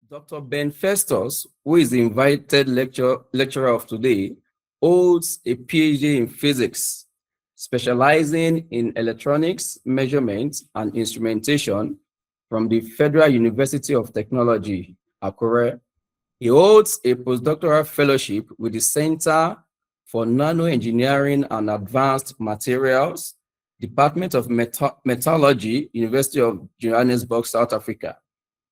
Dr. Ben Festus, who is the invited lecturer of today, holds a PhD in physics, specializing in electronics, measurement, and instrumentation from the Federal University of Technology, Akure. He holds a postdoctoral fellowship with the Center for Nanoengineering and Advanced Materials, Department of Metallurgy, University of Johannesburg, South Africa.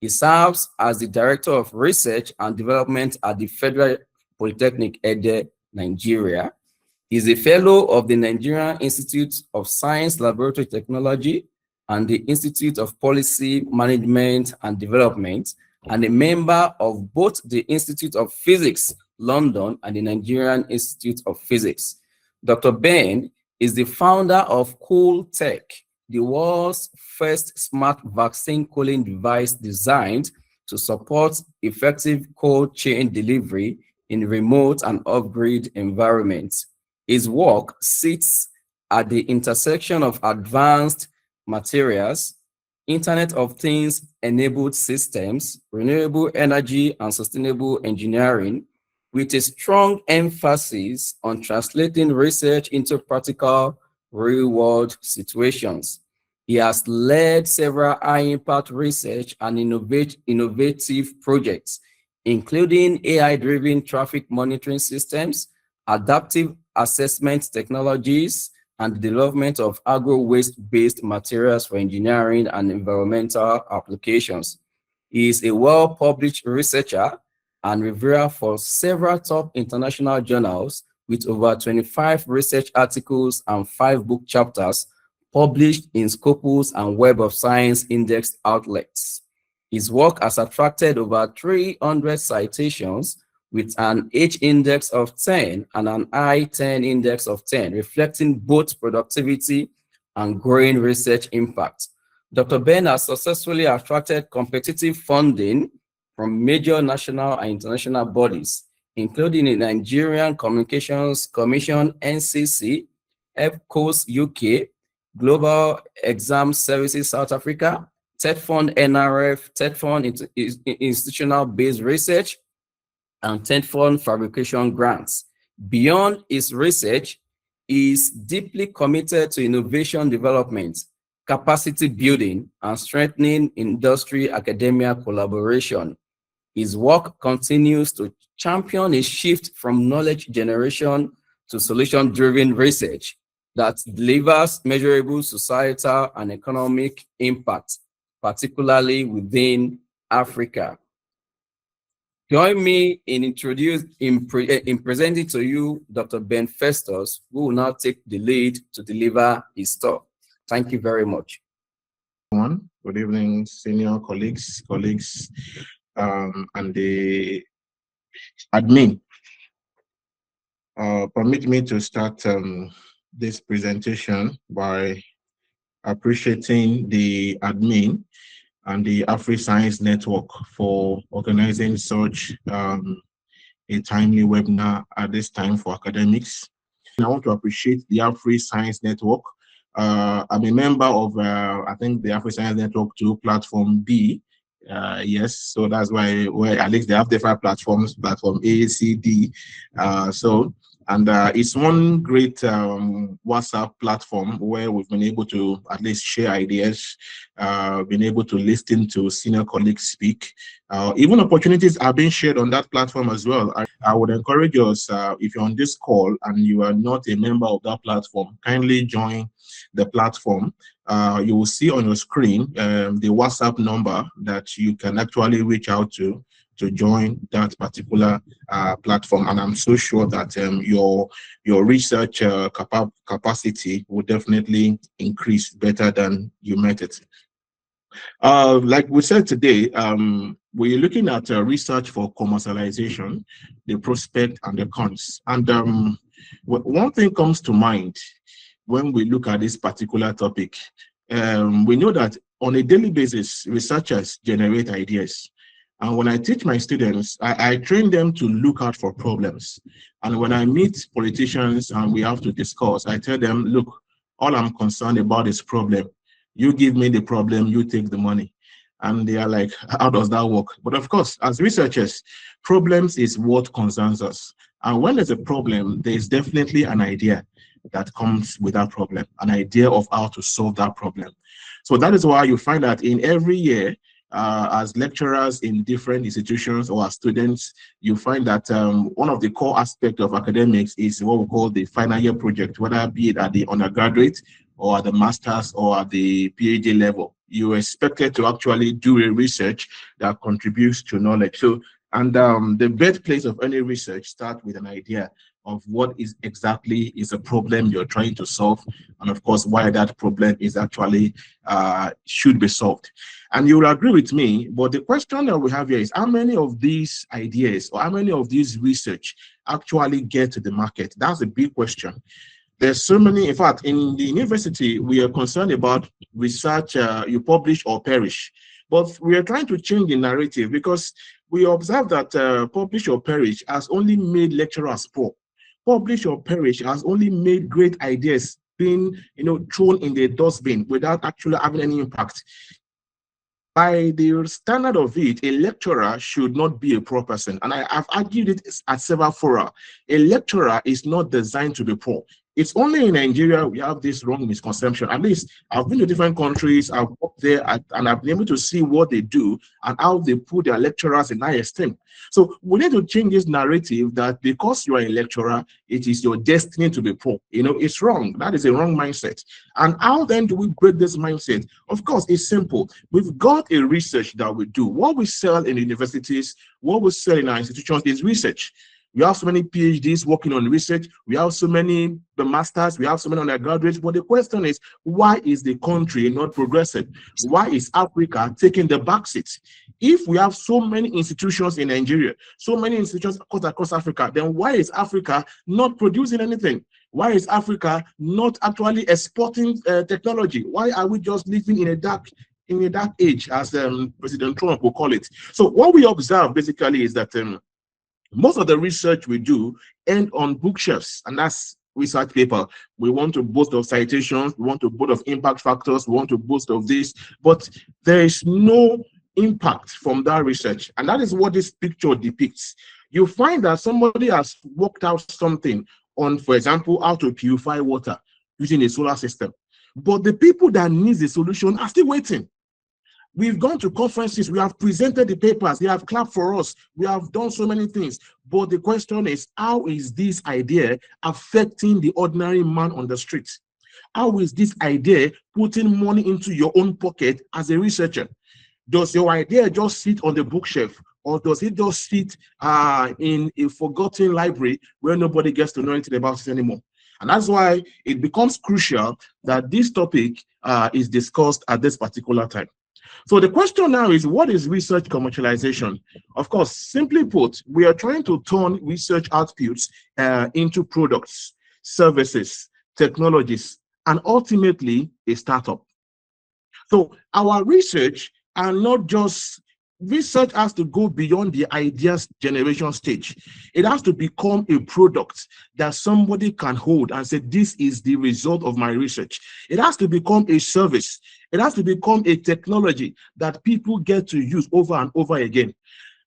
He serves as the Director of Research and Development at the Federal Polytechnic Ede, Nigeria. He is a fellow of the Nigerian Institute of Science Laboratory Technology and the Institute of Policy Management and Development, and a member of both the Institute of Physics, London, and the Nigerian Institute of Physics. Dr. Ben is the founder of Cool Tech, the world's first smart vaccine cooling device designed to support effective cold chain delivery in remote and off-grid environments. His work sits at the intersection of advanced materials, Internet of Things enabled systems, renewable energy, and sustainable engineering, with a strong emphasis on translating research into practical real-world situations. He has led several high-impact research and innovative projects, including AI-driven traffic monitoring systems, adaptive assessment technologies, and the development of agro-waste-based materials for engineering and environmental applications. He is a well-published researcher and reviewer for several top international journals with over 25 research articles and 5 book chapters published in Scopus and Web of Science indexed outlets. His work has attracted over 300 citations with an H index of 10 and an I-10 index of 10, reflecting both productivity and growing research impact. Dr. Ben has successfully attracted competitive funding from major national and international bodies, including the Nigerian Communications Commission, NCC, EPCOS UK, Global Exam Services South Africa, TED Fund NRF, TED Fund Institutional-Based Research, and TED Fund Fabrication Grants. Beyond his research, he is deeply committed to innovation development, capacity building, and strengthening industry-academia collaboration. His work continues to champion a shift from knowledge generation to solution-driven research that delivers measurable societal and economic impact, particularly within Africa. Join me in presenting to you Dr. Ben Festus, who will now take the lead to deliver his talk. Thank you very much. Good evening, senior colleagues, and the admin. Permit me to start this presentation by appreciating the admin and the AfriScience Network for organizing such a timely webinar at this time for academics. I want to appreciate the AfriScience Network. I'm a member of, I think, the AfriScience Network 2 platform B. Yes, so that's why at least they have different platforms, platform A, C, D. And it's one great WhatsApp platform where we've been able to at least share ideas, been able to listen to senior colleagues speak. Even opportunities are being shared on that platform as well. I would encourage us, if you're on this call and you are not a member of that platform, kindly join the platform. You will see on your screen the WhatsApp number that you can actually reach out to join that particular platform, and I'm so sure that your research capacity will definitely increase better than you met it. Like we said today, we're looking at research for commercialization, the prospect and the cons. And one thing comes to mind when we look at this particular topic. We know that on a daily basis, researchers generate ideas. And when I teach my students, I train them to look out for problems. And when I meet politicians and we have to discuss, I tell them, look, all I'm concerned about is problem. You give me the problem, you take the money. And they are like, how does that work? But of course, as researchers, problems is what concerns us. And when there's a problem, there's definitely an idea that comes with that problem, an idea of how to solve that problem. So that is why you find that in every year, as lecturers in different institutions or as students, you find that one of the core aspects of academics is what we call the final year project, whether be it at the undergraduate or at the master's or at the PhD level. You're expected to actually do a research that contributes to knowledge. So, and the birthplace of any research starts with an idea of what is exactly is a problem you're trying to solve, and of course why that problem is actually should be solved. And you will agree with me, but the question that we have here is how many of these ideas or how many of these research actually get to the market? That's a big question. There's so many. In fact, in the university, we are concerned about research, you publish or perish. But we are trying to change the narrative because we observe that publish or perish has only made lecturers poor. Publish or perish has only made great ideas being, thrown in the dustbin without actually having any impact. By the standard of it, a lecturer should not be a poor person. And I've argued it at several fora. A lecturer is not designed to be poor. It's only in Nigeria we have this wrong misconception. At least I've been to different countries, I've worked there, and I've been able to see what they do and how they put their lecturers in high esteem. So we need to change this narrative that because you are a lecturer, it is your destiny to be poor. It's wrong. That is a wrong mindset. And how then do we break this mindset? Of course, it's simple. We've got a research that we do. What we sell in universities, what we sell in our institutions is research. We have so many PhDs working on research. We have so many the masters. We have so many undergraduates. But the question is, why is the country not progressing? Why is Africa taking the back seat? If we have so many institutions in Nigeria, so many institutions across Africa, then why is Africa not producing anything? Why is Africa not actually exporting technology? Why are we just living in a dark age, as President Trump will call it? So what we observe basically is that most of the research we do end on bookshelves, and that's research paper. We want to boast of citations, we want to boast of impact factors, we want to boast of this, but there is no impact from that research. And that is what this picture depicts. You find that somebody has worked out something on, for example, how to purify water using a solar system. But the people that need the solution are still waiting. We've gone to conferences, we have presented the papers, they have clapped for us, we have done so many things. But the question is, how is this idea affecting the ordinary man on the street? How is this idea putting money into your own pocket as a researcher? Does your idea just sit on the bookshelf, or does it just sit in a forgotten library where nobody gets to know anything about it anymore? And that's why it becomes crucial that this topic is discussed at this particular time. So the question now is, what is research commercialization? Of course, simply put, we are trying to turn research outputs into products, services, technologies, and ultimately a startup. So our research are not just, research has to go beyond the ideas generation stage. It has to become a product that somebody can hold and say, this is the result of my research. It has to become a service. It has to become a technology that people get to use over and over again.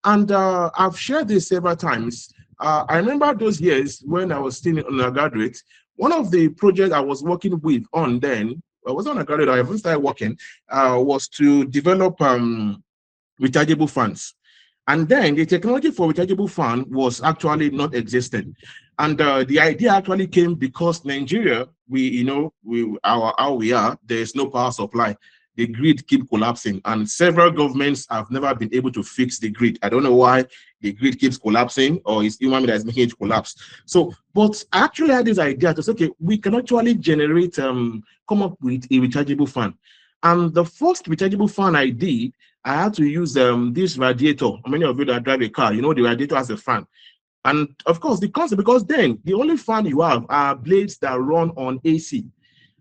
And I've shared this several times. I remember those years when I was still an undergraduate. One of the projects I was working with on then, I was on a graduate, I haven't started working, was to develop rechargeable fans. And then the technology for rechargeable fan was actually not existent. And the idea actually came because Nigeria, how we are, there's no power supply. The grid keep collapsing, and several governments have never been able to fix the grid. I don't know why the grid keeps collapsing, or it's human that is making it collapse. So, but I actually had this idea to say, okay, we can actually generate, come up with a rechargeable fan. And the first rechargeable fan I did, I had to use this radiator. Many of you that drive a car, the radiator has a fan. And of course, the concept, because then the only fan you have are blades that run on AC.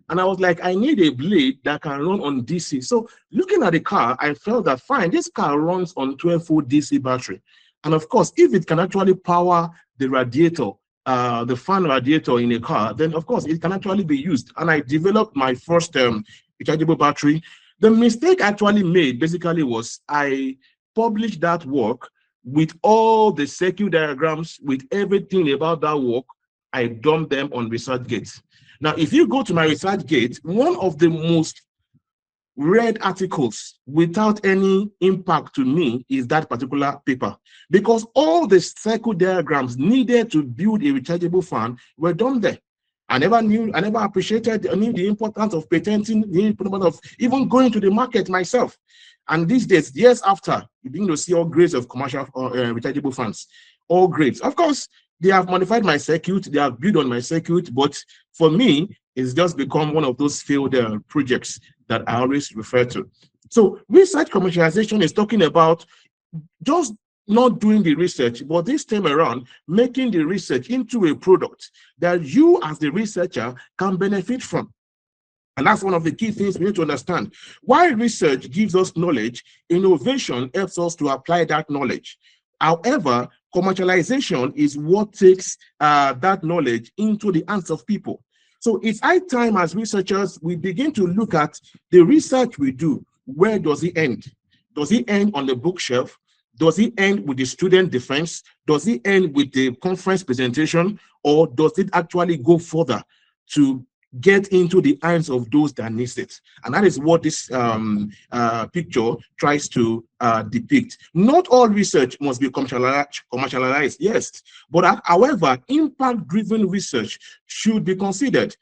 And I was like, I need a blade that can run on DC. So looking at the car, I felt that fine, this car runs on 12-volt DC battery. And of course, if it can actually power the radiator, the fan radiator in a car, then of course it can actually be used. And I developed my first rechargeable battery. The mistake I actually made basically was I published that work with all the circuit diagrams, with everything about that work. I dumped them on ResearchGate. Now, if you go to my ResearchGate, one of the most read articles without any impact to me is that particular paper, because all the circuit diagrams needed to build a rechargeable fan were done there. I never appreciated the importance of patenting, the importance of even going to the market myself. And these days, years after, you begin to see all grades of commercial rechargeable fans, all grades. Of course, they have modified my circuit, they have built on my circuit, but for me, it's just become one of those failed projects that I always refer to. So research commercialization is talking about just not doing the research, but this time around, making the research into a product that you as the researcher can benefit from. And that's one of the key things we need to understand. While research gives us knowledge, innovation helps us to apply that knowledge. However, commercialization is what takes that knowledge into the hands of people. So it's high time as researchers, we begin to look at the research we do. Where does it end? Does it end on the bookshelf? Does it end with the student defense? Does it end with the conference presentation? Or does it actually go further to get into the hands of those that need it? And that is what this picture tries to depict. Not all research must be commercialized, yes, but however, impact-driven research should be considered.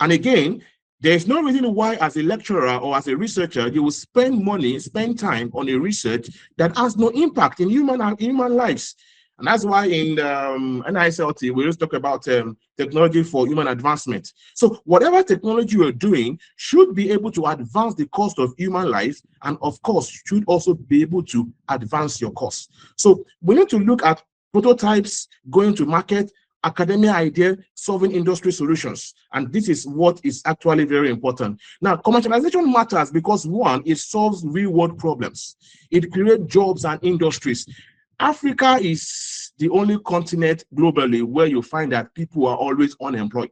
And again, there's no reason why as a lecturer or as a researcher you will spend money, spend time on a research that has no impact in human lives. And that's why in NISLT, we always talk about technology for human advancement. So whatever technology you're doing should be able to advance the cost of human life, and of course, should also be able to advance your cost. So we need to look at prototypes, going to market, academia idea, solving industry solutions. And this is what is actually very important. Now, commercialization matters because one, it solves real-world problems. It creates jobs and industries. Africa is the only continent globally where you find that people are always unemployed.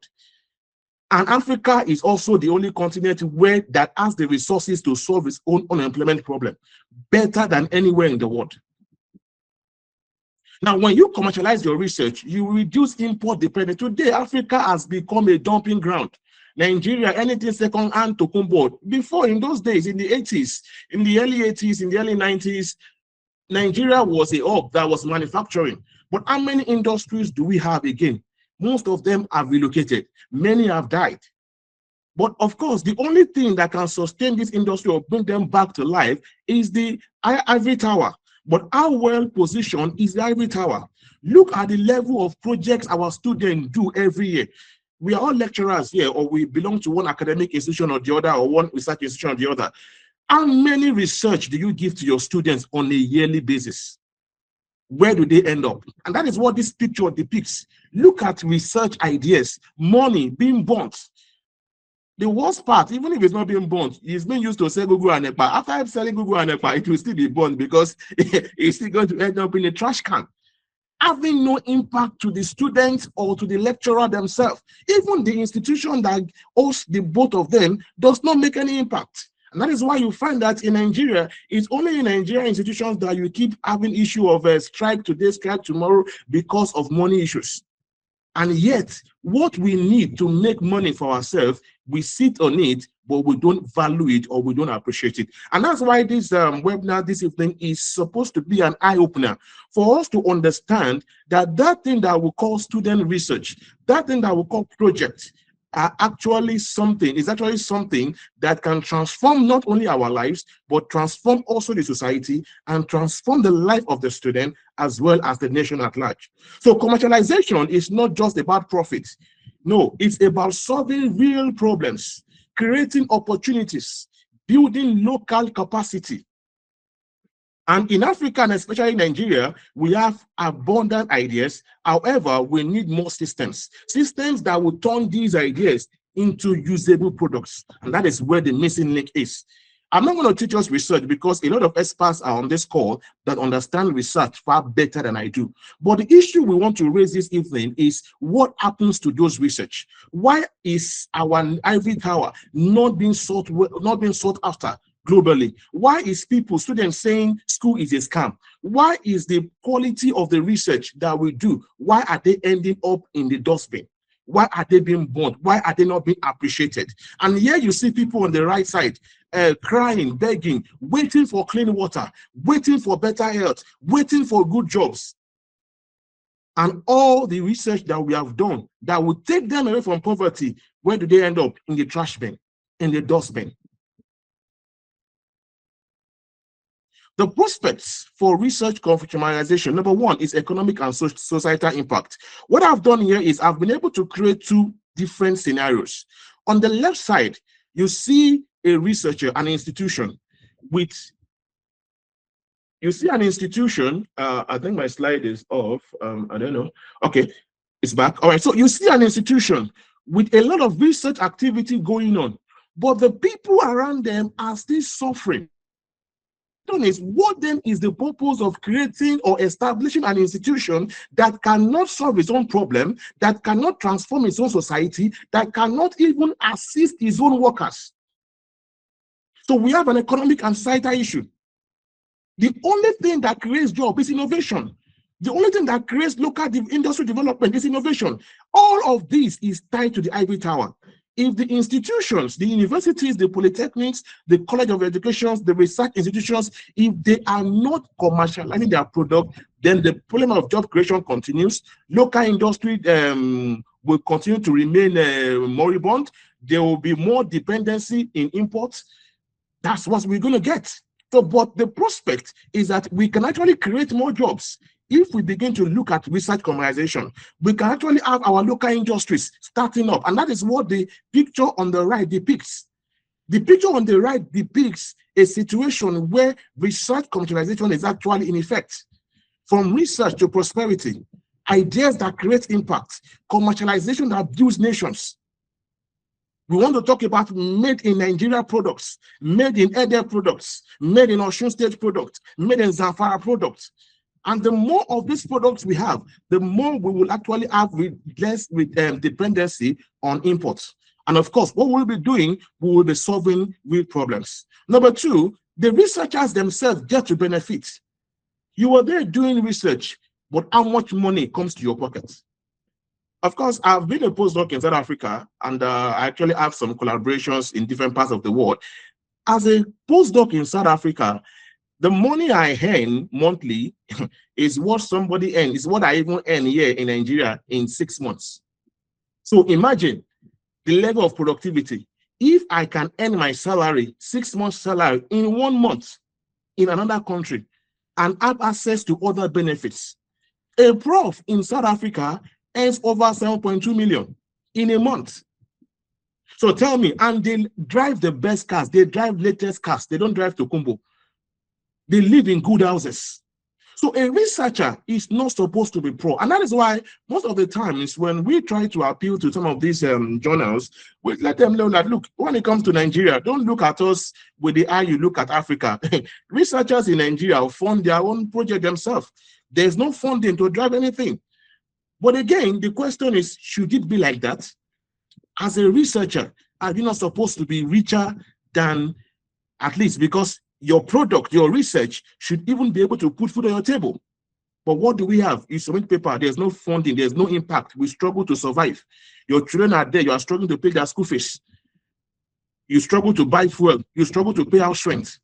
And Africa is also the only continent where that has the resources to solve its own unemployment problem better than anywhere in the world. Now, when you commercialize your research, you reduce import dependence. Today, Africa has become a dumping ground. Nigeria, anything second hand to come board. Before, in those days, in the 80s, in the early 80s, in the early 90s, Nigeria was a hub that was manufacturing. But how many industries do we have again? Most of them have relocated. Many have died. But of course, the only thing that can sustain this industry or bring them back to life is the ivory tower. But how well positioned is the ivory tower? Look at the level of projects our students do every year. We are all lecturers here, or we belong to one academic institution or the other, or one research institution or the other. How many research do you give to your students on a yearly basis? Where do they end up? And that is what this picture depicts. Look at research ideas, money being burnt. The worst part, even if it's not being burnt, it's being used to sell Google and Ekpa. After selling Google and Ekpa, it will still be burnt because it's still going to end up in a trash can, having no impact to the students or to the lecturer themselves. Even the institution that hosts the both of them does not make any impact. And that is why you find that in Nigeria, it's only in Nigerian institutions that you keep having issue of a strike today, strike tomorrow because of money issues. And yet, what we need to make money for ourselves, we sit on it, but we don't value it or we don't appreciate it. And that's why this webinar this evening is supposed to be an eye-opener for us to understand that that thing that we call student research, that thing that we call project, is actually something that can transform not only our lives, but transform also the society and transform the life of the student as well as the nation at large. So commercialization is not just about profit. No, it's about solving real problems, creating opportunities, building local capacity. And in Africa, and especially Nigeria, we have abundant ideas. However, we need more systems that will turn these ideas into usable products. And that is where the missing link is. I'm not going to teach us research because a lot of experts are on this call that understand research far better than I do. But the issue we want to raise this evening is what happens to those research? Why is our ivory tower not being sought after globally? Why is students saying school is a scam? Why is the quality of the research that we do, why are they ending up in the dustbin? Why are they being burned? Why are they not being appreciated? And here you see people on the right side crying, begging, waiting for clean water, waiting for better health, waiting for good jobs. And all the research that we have done that will take them away from poverty, where do they end up? In the trash bin, in the dustbin. The prospects for research commercialization, number one, is economic and societal impact. What I've done here is I've been able to create two different scenarios. On the left side, you see a researcher, an institution with, you see an institution, I think my slide is off, I don't know. Okay, it's back. All right, so you see an institution with a lot of research activity going on, but the people around them are still suffering. Is what then is the purpose of creating or establishing an institution that cannot solve its own problem, that cannot transform its own society, that cannot even assist its own workers? So we have an economic and societal issue. The only thing that creates jobs is innovation. The only thing that creates local industry development is innovation. All of this is tied to the ivory tower. If the institutions, the universities, the polytechnics, the college of education, the research institutions, if they are not commercializing their product, then the problem of job creation continues. Local industry will continue to remain moribund. There will be more dependency in imports. That's what we're going to get. So, but the prospect is that we can actually create more jobs. If we begin to look at research commercialization, we can actually have our local industries starting up. And that is what the picture on the right depicts. The picture on the right depicts a situation where research commercialization is actually in effect. From research to prosperity, ideas that create impact, commercialization that builds nations. We want to talk about made in Nigeria products, made in Ede products, made in Osun State products, made in Zamfara products. And the more of these products we have, the more we will actually have less dependency on imports. And of course, what we'll be doing, we will be solving real problems. Number two, the researchers themselves get to benefit. You are there doing research, but how much money comes to your pocket? Of course, I've been a postdoc in South Africa, and I actually have some collaborations in different parts of the world. As a postdoc in South Africa, the money I earn monthly is what somebody earns, is what I even earn here in Nigeria in 6 months. So imagine the level of productivity. If I can earn my salary, 6 months salary in 1 month in another country and have access to other benefits. A prof in South Africa earns over 7.2 million in a month. So tell me, and they drive the best cars, they drive latest cars, they don't drive Tokumbo. They live in good houses. So a researcher is not supposed to be poor. And that is why most of the times when we try to appeal to some of these journals, we let them know that, look, when it comes to Nigeria, don't look at us with the eye you look at Africa. Researchers in Nigeria fund their own project themselves. There's no funding to drive anything. But again, the question is, should it be like that? As a researcher, are you not supposed to be richer than, at least because your product, your research should even be able to put food on your table? But what do we have? You submit paper, there's no funding, there's no impact. We struggle to survive. Your children are there, you are struggling to pay their school fees. You struggle to buy fuel, you struggle to pay house rent.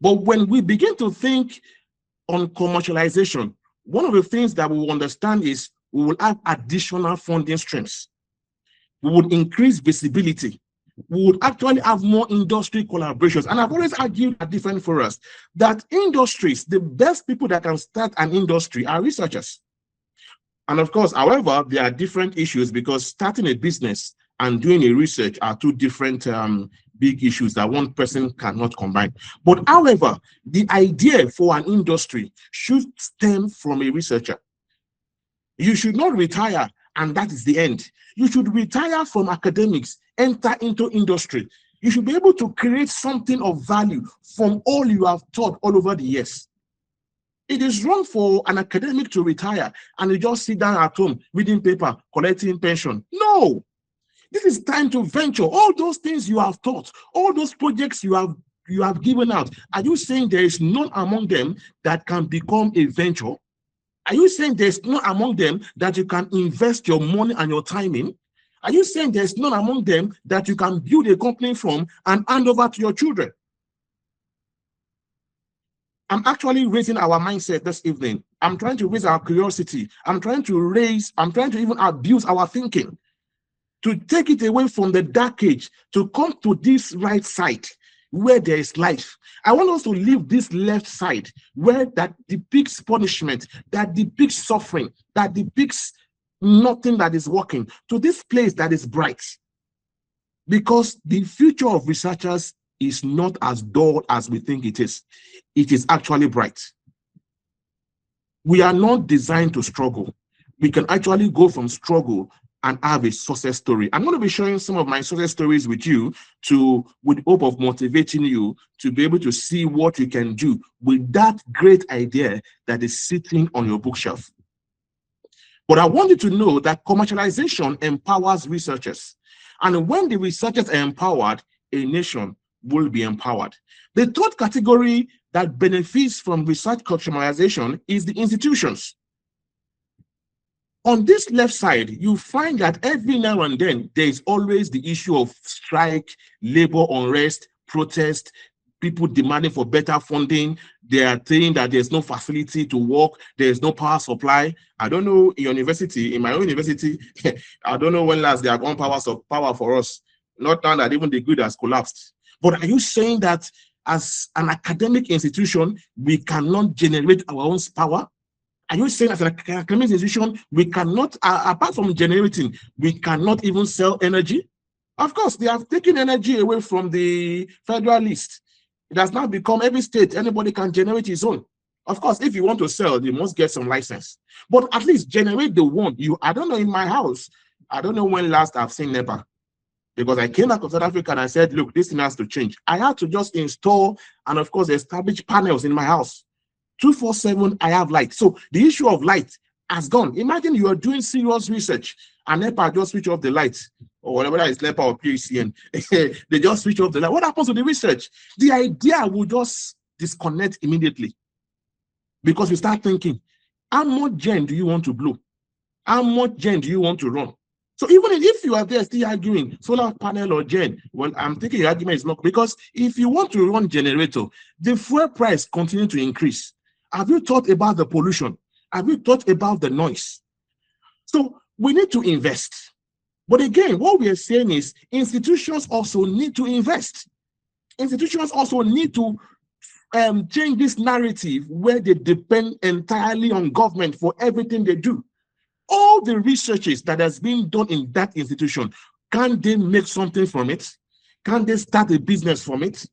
But when we begin to think on commercialization, one of the things that we will understand is we will have additional funding streams. We would increase visibility. We would actually have more industry collaborations. And I've always argued at different forums that industries, the best people that can start an industry are researchers. And of course, however, there are different issues because starting a business and doing a research are two different big issues that one person cannot combine. But however, the idea for an industry should stem from a researcher. You should not retire and that is the end. You should retire from academics, enter into industry. You should be able to create something of value from all you have taught all over the years. It is wrong for an academic to retire and you just sit down at home reading paper, collecting pension. No, this is time to venture. All those things you have taught, all those projects you have given out, are you saying there is none among them that can become a venture? Are you saying there's none among them that you can invest your money and your time in? Are you saying there's none among them that you can build a company from and hand over to your children? I'm actually raising our mindset this evening. I'm trying to raise our curiosity. I'm trying to even abuse our thinking, to take it away from the dark age, to come to this right side where there is life. I want us to leave this left side where that depicts punishment, that depicts suffering, that depicts nothing that is working, to this place that is bright. Because the future of researchers is not as dull as we think it is. It is actually bright. We are not designed to struggle. We can actually go from struggle and have a success story. I'm going to be sharing some of my success stories with you with the hope of motivating you to be able to see what you can do with that great idea that is sitting on your bookshelf. But I want you to know that commercialization empowers researchers. And when the researchers are empowered, a nation will be empowered. The third category that benefits from research commercialization is the institutions. On this left side, you find that every now and then, there is always the issue of strike, labor unrest, protest, people demanding for better funding. They are saying that there's no facility to work, there's no power supply. I don't know, in university, in my own university, I don't know when last they have one power for us. Not now that even the grid has collapsed. But are you saying that as an academic institution, we cannot generate our own power? Are you saying as an academic institution, we cannot, apart from generating, we cannot even sell energy? Of course, they have taken energy away from the federal list. It has now become every state, anybody can generate his own. Of course, if you want to sell, you must get some license. But at least generate the one. I don't know, in my house, I don't know when last I've seen NEPA. Because I came back of South Africa and I said, look, this thing has to change. I had to just install and, of course, establish panels in my house. 24/7, I have light. So the issue of light has gone. Imagine you are doing serious research and NEPA just switch off the lights, or whatever that is, NEPA or PHCN. They just switch off the light. What happens to the research? The idea will just disconnect immediately. Because you start thinking, how much gen do you want to blow? How much gen do you want to run? So even if you are there still arguing solar panel or gen, well, I'm thinking your argument is not, because if you want to run generator, the fuel price continue to increase. Have you thought about the pollution? Have you thought about the noise? So we need to invest. But again, what we are saying is institutions also need to invest. Institutions also need to change this narrative where they depend entirely on government for everything they do. All the researches that has been done in that institution, can they make something from it? Can they start a business from it?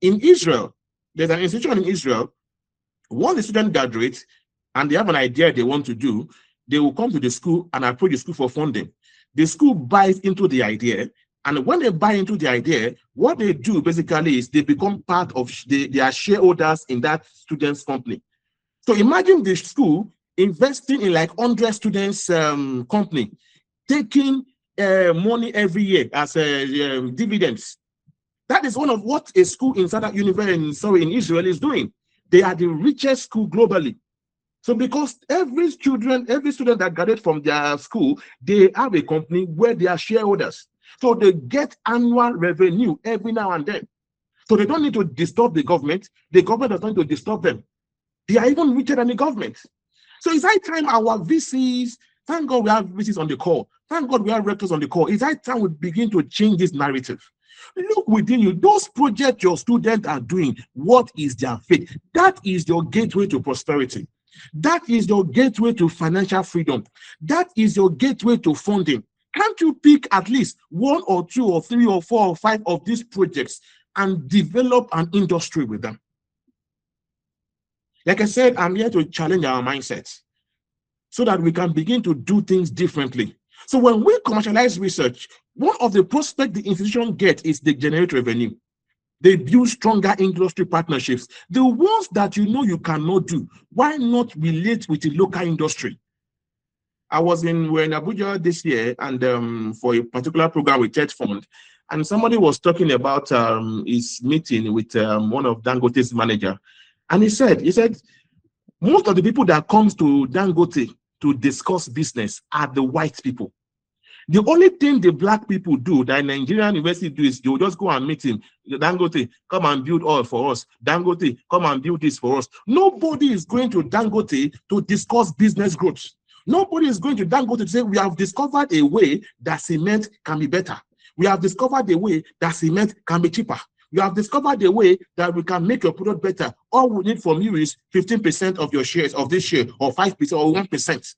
In Israel, there's an institution in Israel. Once the student graduates and they have an idea they want to do, they will come to the school and approach the school for funding. The school buys into the idea, and when they buy into the idea, what they do basically is they become part of their shareholders in that student's company. So imagine the school investing in like 100 students company, taking money every year as dividends. That is one of what a school in in Israel is doing. They are the richest school globally. So because every student that graduates from their school, they have a company where they are shareholders. So they get annual revenue every now and then. So they don't need to disturb the government. The government does not need to disturb them. They are even richer than the government. So it's high time our VCs, thank God we have VCs on the call. Thank God we have rectors on the call. It's high time we begin to change this narrative. Look within you, those projects your students are doing, what is their faith? That is your gateway to prosperity. That is your gateway to financial freedom. That is your gateway to funding. Can't you pick at least 1 or 2 or 3 or 4 or 5 of these projects and develop an industry with them? Like I said, I'm here to challenge our mindsets so that we can begin to do things differently. So when we commercialize research, one of the prospects the institution gets is they generate revenue. They build stronger industry partnerships. The ones that you know you cannot do, why not relate with the local industry? We're in Abuja this year, and for a particular program with Ted Fund, and somebody was talking about his meeting with one of Dangote's manager, and he said most of the people that comes to Dangote to discuss business are the white people. The only thing the black people do that Nigerian university do is they'll just go and meet him. Dangote, come and build oil for us. Dangote, come and build this for us. Nobody is going to Dangote to discuss business growth. Nobody is going to Dangote to say, we have discovered a way that cement can be better. We have discovered a way that cement can be cheaper. We have discovered a way that we can make your product better. All we need from you is 15% of your shares of this share, or 5% or 1%.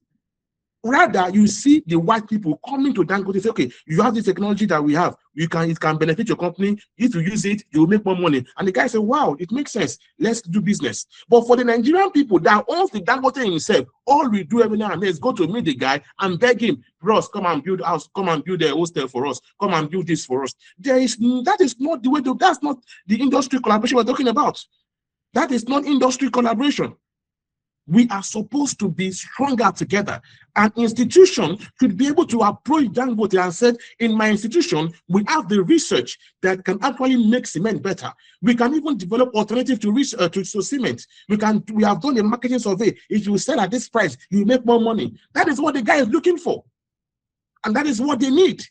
Rather, you see the white people coming to Dangote say, okay, you have this technology that we have. It can benefit your company. If you use it, you will make more money. And the guy said, wow, it makes sense. Let's do business. But for the Nigerian people that owns the Dangote himself, all we do every now and then is go to meet the guy and beg him, bros, come and build house, come and build a hostel for us, come and build this for us. That is not the way to, that's not the industry collaboration we're talking about. That is not industry collaboration. We are supposed to be stronger together. An institution should be able to approach Dangote and say, in my institution, we have the research that can actually make cement better. We can even develop alternative to research to cement. We have done a marketing survey. If you sell at this price, you make more money. That is what the guy is looking for. And that is what they need.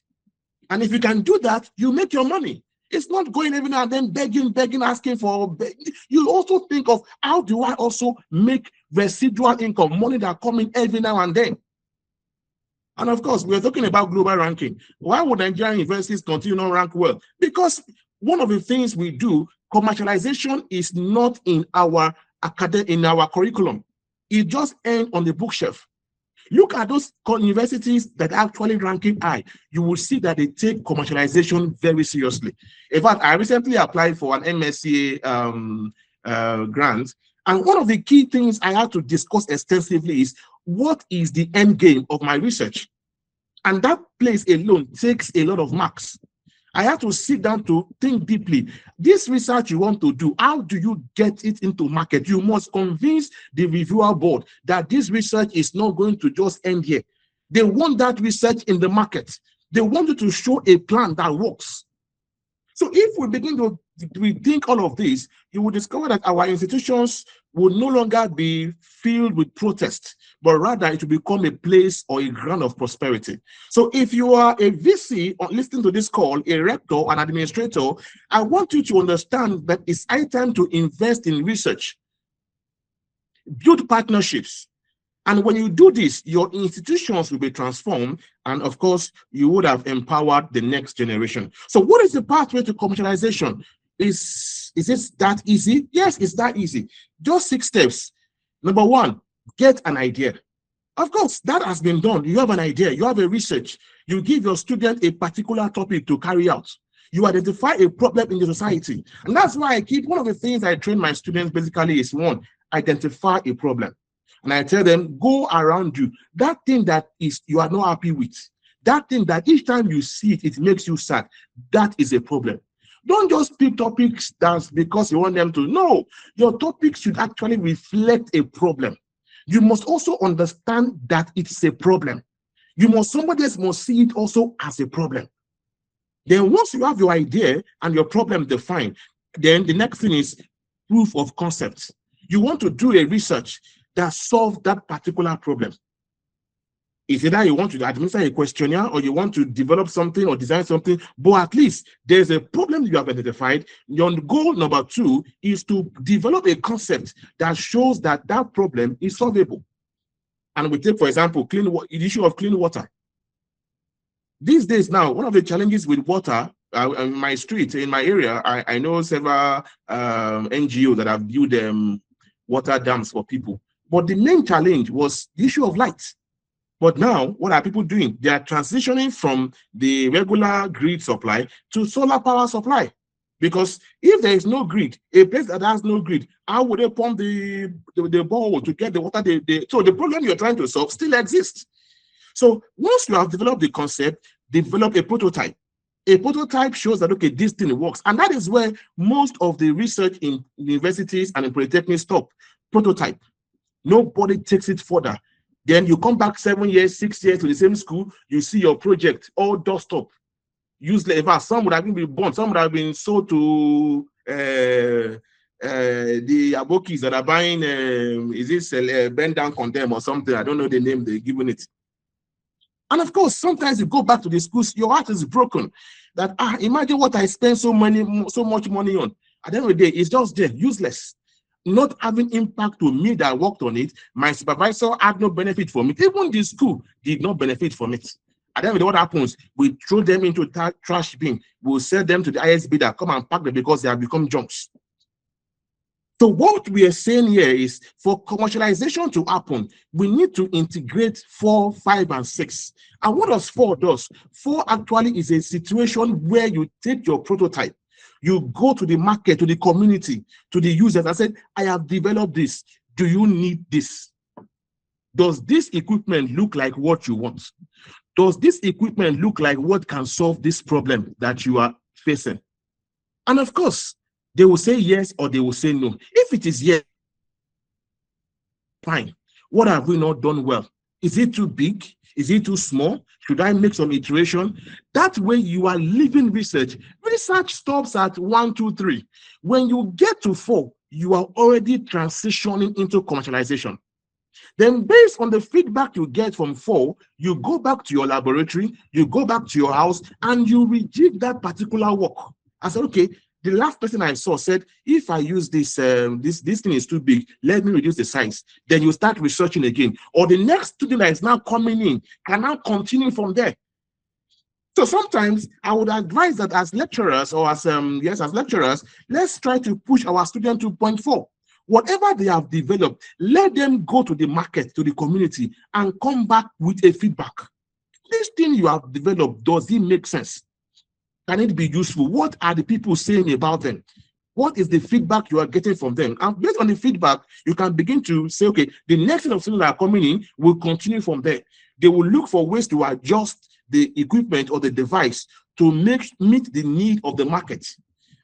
And if you can do that, you make your money. It's not going every now and then begging, asking for. You also think of, how do I also make residual income, money that come in every now and then? And of course, we're talking about global ranking. Why would Nigerian universities continue to rank well? Because one of the things we do, commercialization is not in our curriculum. It just ends on the bookshelf. Look at those universities that are actually ranking high. You will see that they take commercialization very seriously. In fact, I recently applied for an MSc grant, and one of the key things I had to discuss extensively is, what is the end game of my research? And that place alone takes a lot of marks. I had to sit down to think deeply. This research you want to do, how do you get it into market? You must convince the reviewer board that this research is not going to just end here. They want that research in the market. They want you to show a plan that works. So if we begin to rethink all of this, you will discover that our institutions will no longer be filled with protest, but rather it will become a place or a ground of prosperity. So if you are a VC or listening to this call, a rector, an administrator, I want you to understand that it's high time to invest in research, build partnerships. And when you do this, your institutions will be transformed. And of course, you would have empowered the next generation. So what is the pathway to commercialization? Is it that easy? Yes, it's that easy. Just 6 steps. Number 1, get an idea. Of course, that has been done. You have an idea. You have a research. You give your student a particular topic to carry out. You identify a problem in the society. And that's why one of the things I train my students basically is, 1, identify a problem. And I tell them, go around you. That thing that you are not happy with, that thing that each time you see it, it makes you sad, that is a problem. Don't just pick topics that's because you want them to. No, your topics should actually reflect a problem. You must also understand that it's a problem. Somebody else must see it also as a problem. Then once you have your idea and your problem defined, then the next thing is proof of concept. You want to do a research that solves that particular problem. It's either you want to administer a questionnaire or you want to develop something or design something, but at least there's a problem you have identified. Your goal number 2 is to develop a concept that shows that that problem is solvable. And we take, for example, the issue of clean water. These days now, one of the challenges with water, in my street, in my area, I know several NGOs that have built water dams for people. But the main challenge was the issue of light. But now, what are people doing? They are transitioning from the regular grid supply to solar power supply. Because if there is no grid, a place that has no grid, how would they pump the borehole to get the water? So the problem you're trying to solve still exists. So once you have developed the concept, develop a prototype. A prototype shows that, okay, this thing works. And that is where most of the research in universities and in polytechnics stop. Prototype. Nobody takes it further. Then you come back 7 years, 6 years to the same school, you see your project all dust up. useless. In fact, some would have been burned, some would have been sold to the abokis that are buying, is this bend down condemn or something? I don't know the name they're giving it. And of course, sometimes you go back to the schools, your heart is broken. That imagine what I spent so much money on. At the end of the day, it's just there, useless, not having impact to me that worked on it. My supervisor had no benefit from it. Even the school did not benefit from it. At the end of the day, what happens? We throw them into trash bin. We'll sell them to the ISB that come and pack them because they have become junks. So what we are saying here is, for commercialization to happen, we need to integrate 4, 5, and 6. And what does 4 does? 4 actually is a situation where you take your prototype, you go to the market, to the community, to the users, and say, I have developed this. Do you need this? Does this equipment look like what you want? Does this equipment look like what can solve this problem that you are facing? And of course, they will say yes or they will say no. If it is yes, fine. What have we not done well? Is it too big? Is it too small? Should I make some iteration? That way you are living research. Research stops at 1, 2, 3. When you get to 4, you are already transitioning into commercialization. Then based on the feedback you get from 4, you go back to your laboratory, you go back to your house, and you rejig that particular work. I said, okay, the last person I saw said, if I use this, this thing is too big, let me reduce the size. Then you start researching again. Or the next student that is now coming in can now continue from there. So sometimes I would advise that as lecturers, or as lecturers, let's try to push our students to point 4. Whatever they have developed, let them go to the market, to the community, and come back with a feedback. This thing you have developed, does it make sense? Can it be useful? What are the people saying about them? What is the feedback you are getting from them? And based on the feedback, you can begin to say, okay, the next set of students that are coming in will continue from there. They will look for ways to adjust the equipment or the device to meet the need of the market.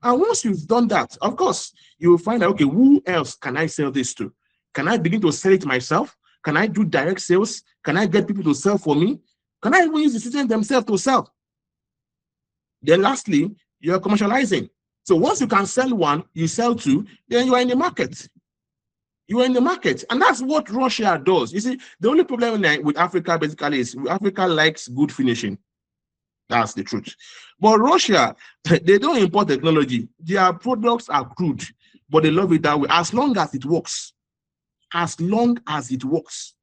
And once you've done that, of course, you will find out, okay, who else can I sell this to? Can I begin to sell it myself? Can I do direct sales? Can I get people to sell for me? Can I even use the system themselves to sell? Then lastly, you're commercializing. So once you can sell 1, you sell 2, then you are in the market. You are in the market. And that's what Russia does. You see, the only problem with Africa basically is Africa likes good finishing. That's the truth. But Russia, they don't import technology. Their products are crude, but they love it that way, as long as it works. As long as it works.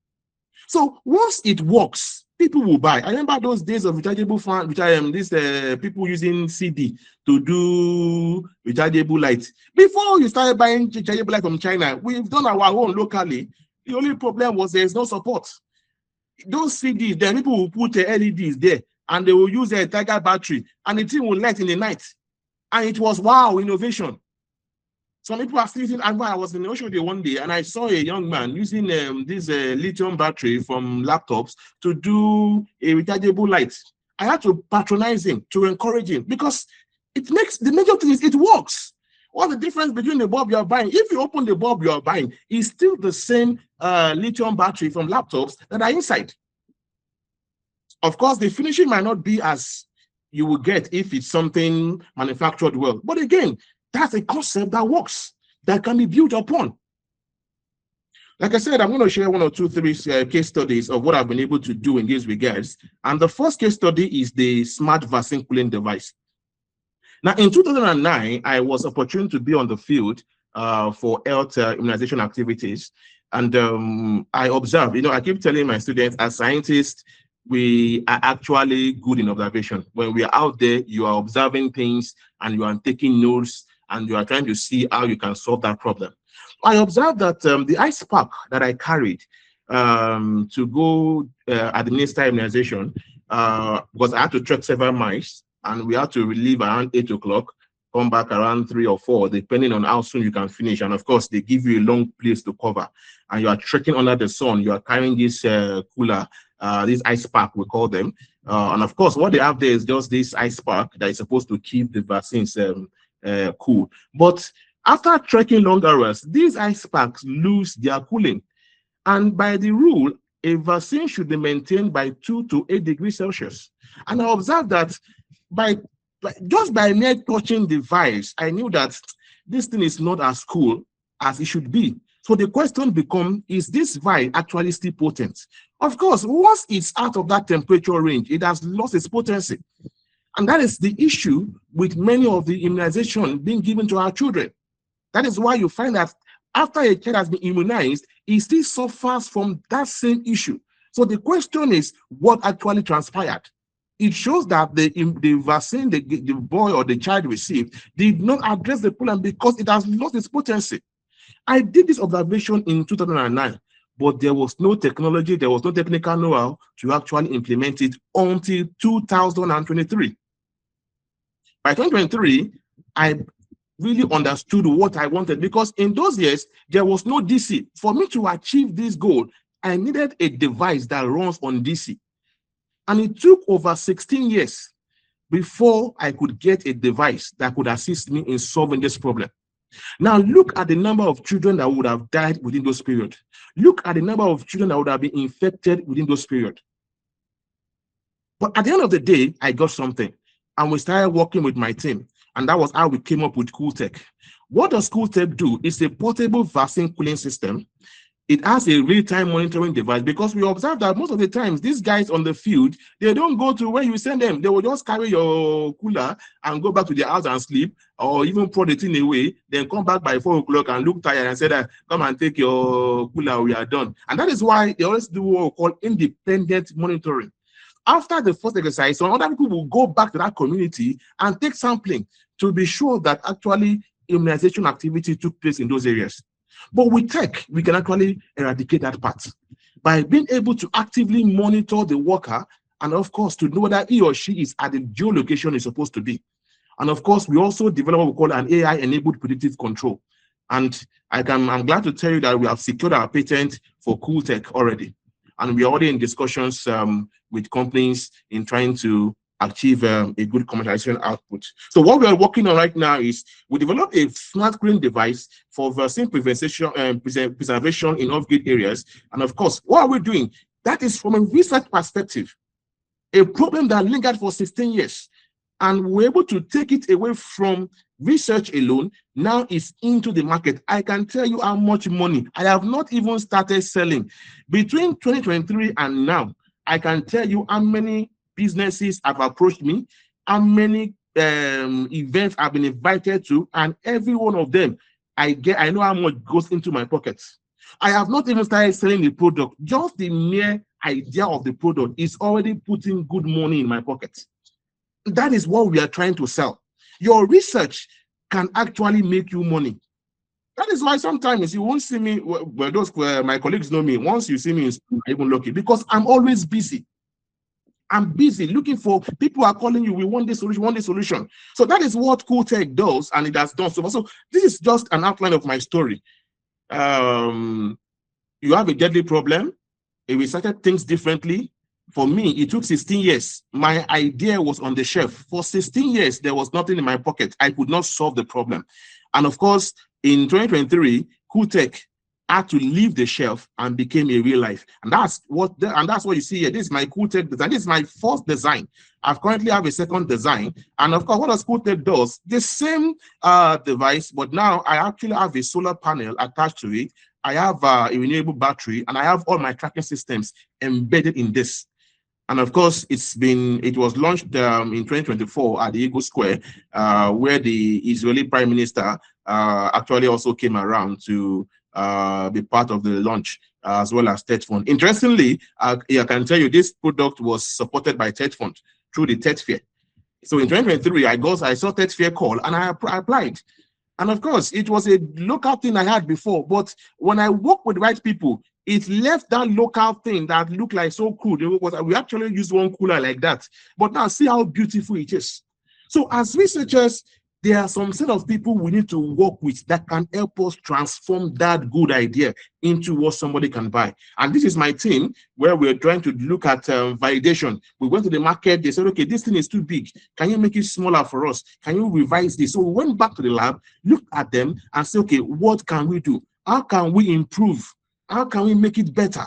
So once it works, people will buy. I remember those days of rechargeable fan, people using CD to do rechargeable lights. Before you started buying rechargeable light from China, we've done our own locally. The only problem was there's no support. Those CDs, then people will put LEDs there, and they will use a Tiger battery, and the thing will light in the night. And it was wow, innovation. Some people are still using, and I was in the ocean one day, and I saw a young man using this lithium battery from laptops to do a rechargeable light. I had to patronize him, to encourage him, because it makes, the major thing is it works. What's the difference between the bulb you are buying? If you open the bulb you are buying, it's still the same lithium battery from laptops that are inside. Of course, the finishing might not be as you will get if it's something manufactured well. But again, that's a concept that works, that can be built upon. Like I said, I'm going to share 1 or 2, 3 case studies of what I've been able to do in these regards. And the first case study is the smart vaccine cooling device. Now, in 2009, I was opportune to be on the field for health immunization activities. And I observed, I keep telling my students, as scientists, we are actually good in observation. When we are out there, you are observing things and you are taking notes and you are trying to see how you can solve that problem. I observed that the ice pack that I carried to go administer immunization, because I had to trek several miles and we had to leave around 8 o'clock, come back around 3 or 4, depending on how soon you can finish. And of course, they give you a long place to cover. And you are trekking under the sun. You are carrying this cooler, this ice pack, we call them. And of course, what they have there is just this ice pack that is supposed to keep the vaccines cool. But after trekking long hours, these ice packs lose their cooling. And by the rule, a vaccine should be maintained by 2 to 8 degrees Celsius. And I observed that just by mere touching the device, I knew that this thing is not as cool as it should be. So the question becomes, is this vial actually still potent? Of course, once it's out of that temperature range, it has lost its potency. And that is the issue with many of the immunization being given to our children. That is why you find that after a child has been immunized, he still suffers from that same issue. So the question is, what actually transpired? It shows that the vaccine the boy or the child received did not address the problem because it has lost its potency. I did this observation in 2009, but there was no technology, there was no technical know-how to actually implement it until 2023. By 2023, I really understood what I wanted, because in those years, there was no DC. For me to achieve this goal, I needed a device that runs on DC. And it took over 16 years before I could get a device that could assist me in solving this problem. Now, look at the number of children that would have died within those periods. Look at the number of children that would have been infected within those periods. But at the end of the day, I got something, and we started working with my team, and that was how we came up with CoolTech. What does CoolTech do? It's a portable vaccine cooling system. It has a real-time monitoring device, because we observe that most of the times these guys on the field, they don't go to where you send them. They will just carry your cooler and go back to their house and sleep, or even pour the thing away, then come back by 4 o'clock and look tired and say that, come and take your cooler, we are done. And that is why they always do what we call independent monitoring. After the first exercise, some other people will go back to that community and take sampling to be sure that actually immunization activity took place in those areas. But with tech, we can actually eradicate that part by being able to actively monitor the worker, and of course, to know whether he or she is at the geolocation is supposed to be. And of course, we also develop what we call an AI-enabled predictive control. And I'm glad to tell you that we have secured our patent for CoolTech already. And we are already in discussions with companies in trying to achieve a good commercialization output. So what we are working on right now is we developed a smart screen device for vaccine preservation in off-grid areas. And of course, what are we doing? That is from a research perspective, a problem that lingered for 16 years. And we're able to take it away from research alone. Now it's into the market. I can tell you how much money. I have not even started selling. Between 2023 and now, I can tell you how many businesses have approached me, how many events I've been invited to, and every one of them, I know how much goes into my pockets. I have not even started selling the product. Just the mere idea of the product is already putting good money in my pocket. That is what we are trying to sell. Your research can actually make you money. That is why sometimes you won't see me, well, those my colleagues know me. Once you see me in school, I even lucky, because I'm always busy. I'm busy looking for people are calling you. We want this solution, want this solution. So that is what CoolTech does, and it has done so. So this is just an outline of my story. You have a deadly problem. We started things differently. For me, it took 16 years. My idea was on the shelf. For 16 years, there was nothing in my pocket. I could not solve the problem. And of course, in 2023, CoolTech had to leave the shelf and became a real life. And that's what you see here. This is my CoolTech design. This is my first design. I currently have a second design. And of course, what does CoolTech does? The same device, but now I actually have a solar panel attached to it. I have a renewable battery, and I have all my tracking systems embedded in this. And of course, it was launched in 2024 at the Eagle Square, where the Israeli Prime Minister actually also came around to be part of the launch, as well as TED Fund. Interestingly, I can tell you this product was supported by TED Fund through the TED Fair. So in 2023, I saw TED Fair call, and I applied. And of course, it was a local thing I had before, but when I work with the right people, it left that local thing that looked like so cool. We actually used one cooler like that. But now see how beautiful it is. So as researchers, there are some set of people we need to work with that can help us transform that good idea into what somebody can buy. And this is my team, where we're trying to look at validation. We went to the market. They said, okay, this thing is too big. Can you make it smaller for us? Can you revise this? So we went back to the lab, looked at them, and said, okay, what can we do? How can we improve? How can we make it better?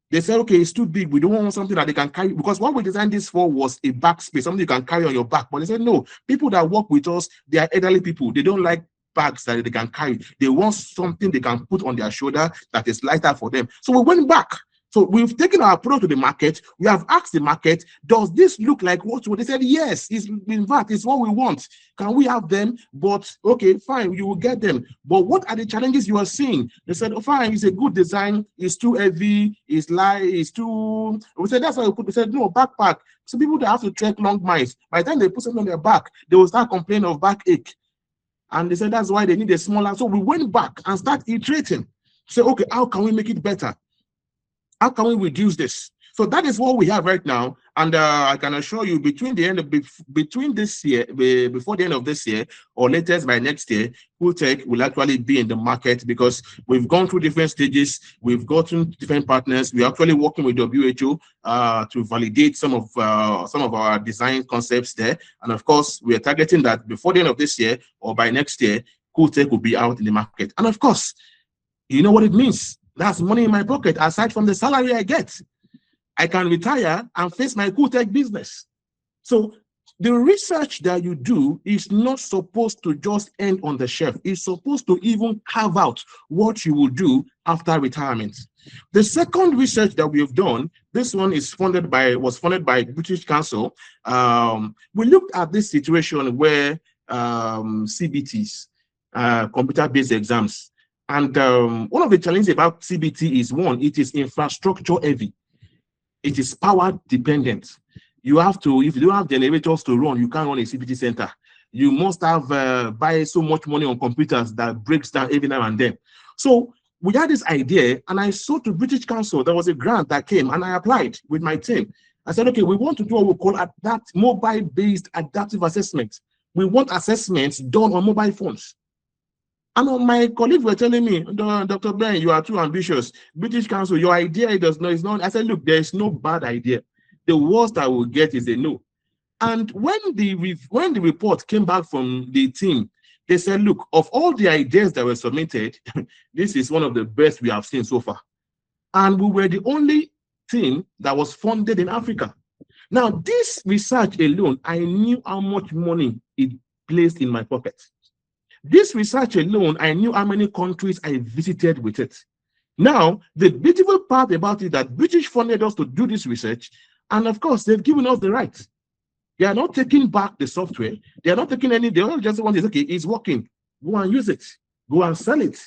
They said, okay, it's too big. We don't want something that they can carry, because what we designed this for was a back space, something you can carry on your back. But they said, no, people that work with us, they are elderly people. They don't like bags that they can carry. They want something they can put on their shoulder that is lighter for them. So we went back. So we've taken our product to the market. We have asked the market, does this look like what? They said, yes, in fact, it's what we want. Can we have them? But okay, fine, you will get them. But what are the challenges you are seeing? They said, oh, fine, it's a good design. It's too heavy. It's light. It's too. We said, that's why we put. They said, no, backpack. So people that have to trek long miles, by the time they put something on their back, they will start complaining of backache. And they said that's why they need a smaller. So we went back and started iterating. Say, okay, how can we make it better? How can we reduce this? So that is what we have right now. And I can assure you, between this year, before the end of this year, or latest by next year, Polytech will actually be in the market, because we've gone through different stages. We've gotten different partners. We're actually working with WHO to validate some of our design concepts there. And of course, we are targeting that before the end of this year or by next year, Polytech will be out in the market. And of course, you know what it means. That's money in my pocket, aside from the salary I get. I can retire and face my Polytech business. So the research that you do is not supposed to just end on the shelf. It's supposed to even carve out what you will do after retirement. The second research that we have done, this one was funded by British Council. We looked at this situation where CBTs, computer-based exams, and one of the challenges about CBT is, one, it is infrastructure heavy. It is power dependent. You have to, if you don't have generators to run, you can't run a CBT center. You must have buy so much money on computers that breaks down every now and then. So we had this idea, and I saw to British Council, there was a grant that came, and I applied with my team. I said, okay, we want to do what we call that mobile-based adaptive assessment. We want assessments done on mobile phones. And my colleagues were telling me, Dr. Ben, you are too ambitious. British Council, your idea is not. I said, look, there's no bad idea. The worst I will get is a no. And when the report came back from the team, they said, look, of all the ideas that were submitted, this is one of the best we have seen so far. And we were the only team that was funded in Africa. Now, this research alone, I knew how much money it placed in my pocket. This research alone, I knew how many countries I visited with it. Now, the beautiful part about it that British funded us to do this research, and of course, they've given us the right. They are not taking back the software. They are not taking any, they all just want to say, okay, it's working. Go and use it. Go and sell it.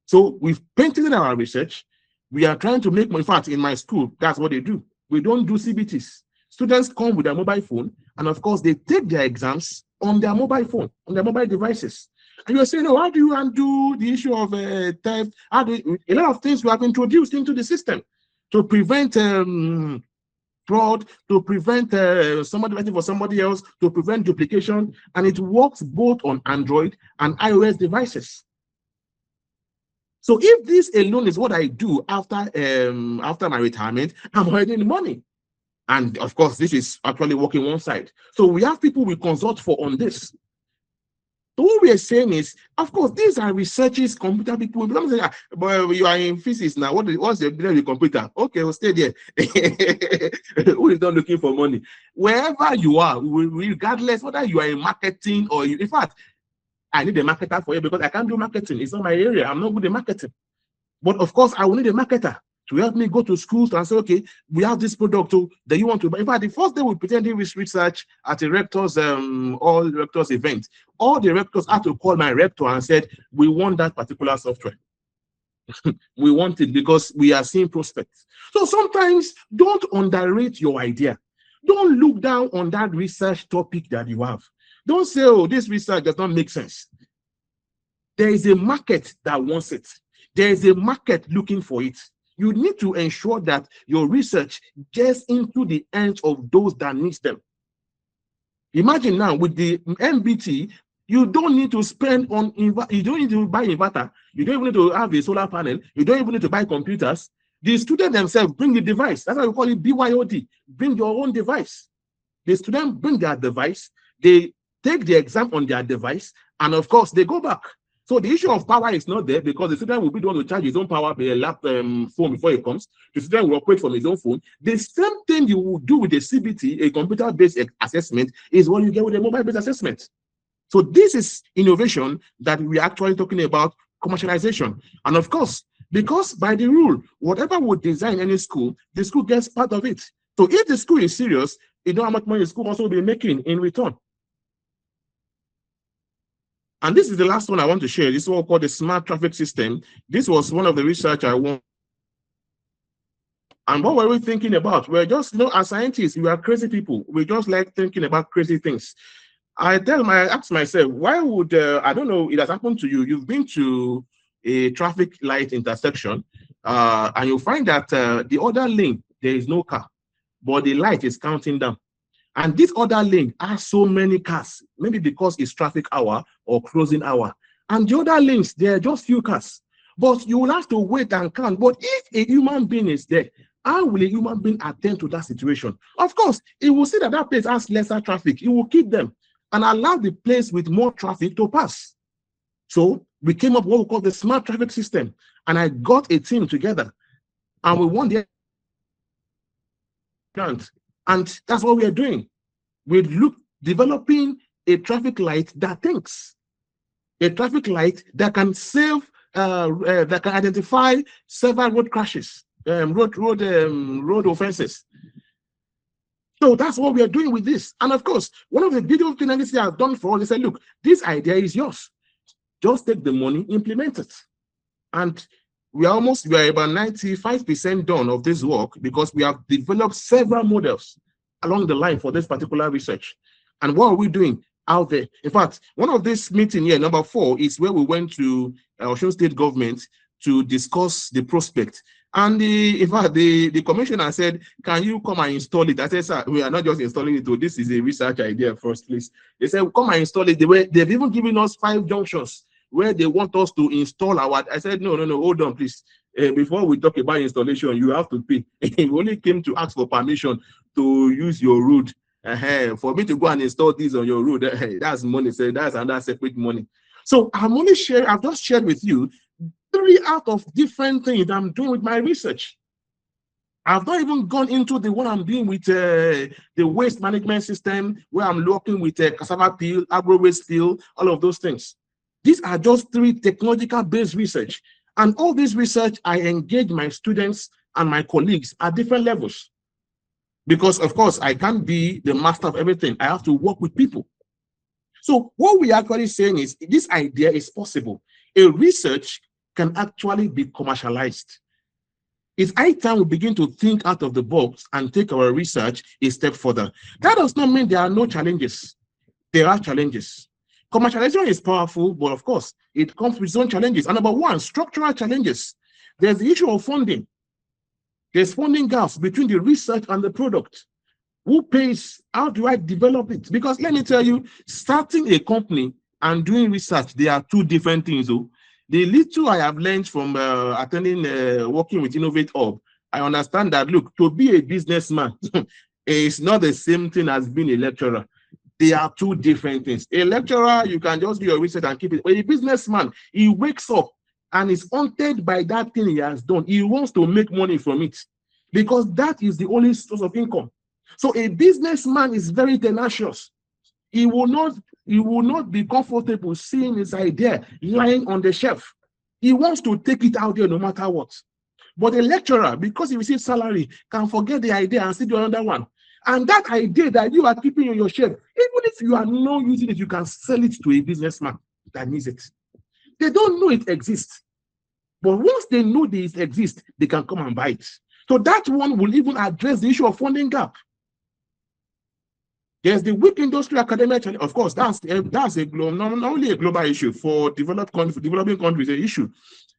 So we've painted in our research. We are trying to make, in fact, in my school, that's what they do. We don't do CBTs. Students come with their mobile phone, and of course, they take their exams on their mobile phone, on their mobile devices. And you're saying, oh, how do you undo the issue of theft? A lot of things we have introduced into the system to prevent fraud, to prevent somebody writing for somebody else, to prevent duplication, and it works both on Android and iOS devices. So if this alone is what I do after my retirement, I'm earning money. And of course, this is actually working one side. So we have people we consult for on this. So what we are saying is, of course, these are researchers, computer people. But you are in physics now. What's the business with computer? Okay, we'll stay there. Who is not looking for money? Wherever you are, regardless whether you are in marketing or in fact, I need a marketer for you because I can't do marketing. It's not my area. I'm not good at marketing. But of course, I will need a marketer to help me go to schools and say, okay, we have this product that you want to buy. In fact, the first day we presented this research at a rector's, all rectors event, all the rectors had to call my rector and said, we want that particular software. We want it because we are seeing prospects. So sometimes don't underrate your idea. Don't look down on that research topic that you have. Don't say, oh, this research does not make sense. There is a market that wants it. There is a market looking for it. You need to ensure that your research gets into the hands of those that need them. Imagine now with the MBT, you don't need to spend on, you don't need to buy inverter. You don't even need to have a solar panel. You don't even need to buy computers. The students themselves bring the device. That's why we call it BYOD. Bring your own device. The students bring their device. They take the exam on their device. And of course, they go back. So the issue of power is not there because the student will be the one to charge his own power phone before it comes. The student will operate from his own phone. The same thing you will do with a CBT, a computer-based assessment, is what you get with a mobile-based assessment. So this is innovation that we are actually talking about, commercialization. And of course, because by the rule, whatever we design any school, the school gets part of it. So if the school is serious, you know how much money the school also will be making in return. And this is the last one I want to share. This is what we call the smart traffic system. This was one of the research I want. And what were we thinking about? We're just, as scientists, we are crazy people. We just like thinking about crazy things. I ask myself, why would, I don't know, it has happened to you. You've been to a traffic light intersection, and you find that the other lane, there is no car, but the light is counting down. And this other lane has so many cars, maybe because it's traffic hour or closing hour. And the other lanes, there are just few cars. But you will have to wait and count. But if a human being is there, how will a human being attend to that situation? Of course, it will see that that place has lesser traffic. It will keep them and allow the place with more traffic to pass. So we came up with what we call the smart traffic system. And I got a team together. And we won the grant. And that's what we are doing. We're developing a traffic light that thinks. A traffic light that can save, that can identify several road crashes, road offenses. So that's what we are doing with this. And of course, one of the beautiful things they have done for us, they said, look, this idea is yours. Just take the money, implement it. And we are about 95% done of this work because we have developed several models along the line for this particular research. And what are we doing out there? In fact, one of this meeting here, number 4, is where we went to Osun State government to discuss the prospect. And in fact, the commissioner said, can you come and install it? I said, sir, we are not just installing it. This is a research idea first, please. They said, come and install it. They've even given us 5 junctions where they want us to install our. I said, no, hold on, please. Before we talk about installation, you have to pay. We only came to ask for permission to use your road. For me to go and install this on your road, that's money. So that's another separate money. So I've just shared with you 3 out of different things I'm doing with my research. I've not even gone into the one I'm doing with the waste management system, where I'm working with cassava peel, agro waste peel, all of those things. These are just 3 technological-based research. And all this research, I engage my students and my colleagues at different levels. Because, of course, I can't be the master of everything. I have to work with people. So what we are actually saying is this idea is possible. A research can actually be commercialized. It's high time we begin to think out of the box and take our research a step further. That does not mean there are no challenges. There are challenges. Commercialization is powerful, but of course, it comes with its own challenges. And number 1, structural challenges. There's the issue of funding. There's funding gaps between the research and the product. Who pays? How do I develop it? Because let me tell you, starting a company and doing research, they are 2 different things. The little I have learned from working with Innovate Hub, I understand that, look, to be a businessman is not the same thing as being a lecturer. They are 2 different things. A lecturer, you can just do your research and keep it. But a businessman, he wakes up and is haunted by that thing he has done. He wants to make money from it because that is the only source of income. So a businessman is very tenacious. He will not be comfortable seeing his idea lying on the shelf. He wants to take it out there no matter what. But a lecturer, because he receives salary, can forget the idea and still do another one. And that idea that you are keeping on your shelf, even if you are not using it, you can sell it to a businessman that needs it. They don't know it exists. But once they know it exists, they can come and buy it. So that one will even address the issue of funding gap. There's the weak industry academia challenge. Of course, that's a not only a global issue for developing countries, an issue.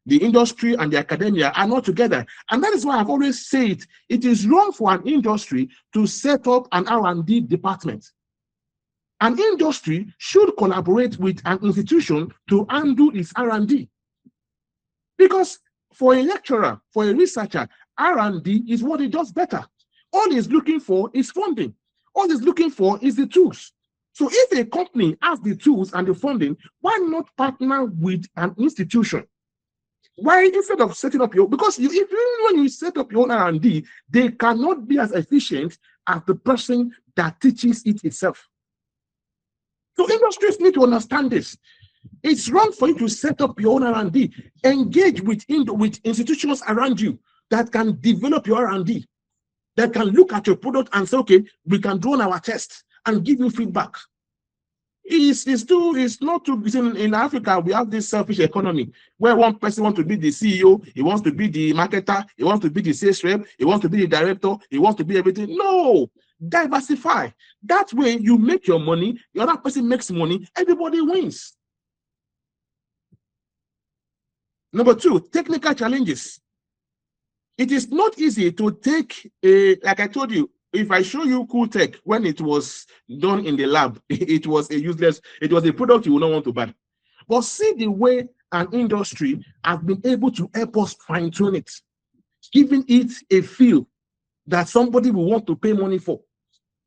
The industry and the academia are not together. And that is why I've always said it is wrong for an industry to set up an R&D department. An industry should collaborate with an institution to undo its R&D. Because for a lecturer, for a researcher, R&D is what he does better. All he's looking for is funding. All he's looking for is the tools. So if a company has the tools and the funding, why not partner with an institution? Why, instead of setting up your, because when you set up your own R&D, they cannot be as efficient as the person that teaches it itself. So industries need to understand this. It's wrong for you to set up your own R&D. Engage with institutions around you that can develop your R&D, that can look at your product and say, okay, we can do on our tests and give you feedback. It's not too. In Africa, we have this selfish economy where one person wants to be the CEO, he wants to be the marketer, he wants to be the sales rep, he wants to be the director, he wants to be everything. No, diversify. That way you make your money, the other person makes money, everybody wins. Number two, technical challenges. It is not easy to take like I told you, if I show you cool tech when it was done in the lab, it was a product you would not want to buy. But see the way an industry has been able to help us fine-tune it, giving it a feel that somebody will want to pay money for.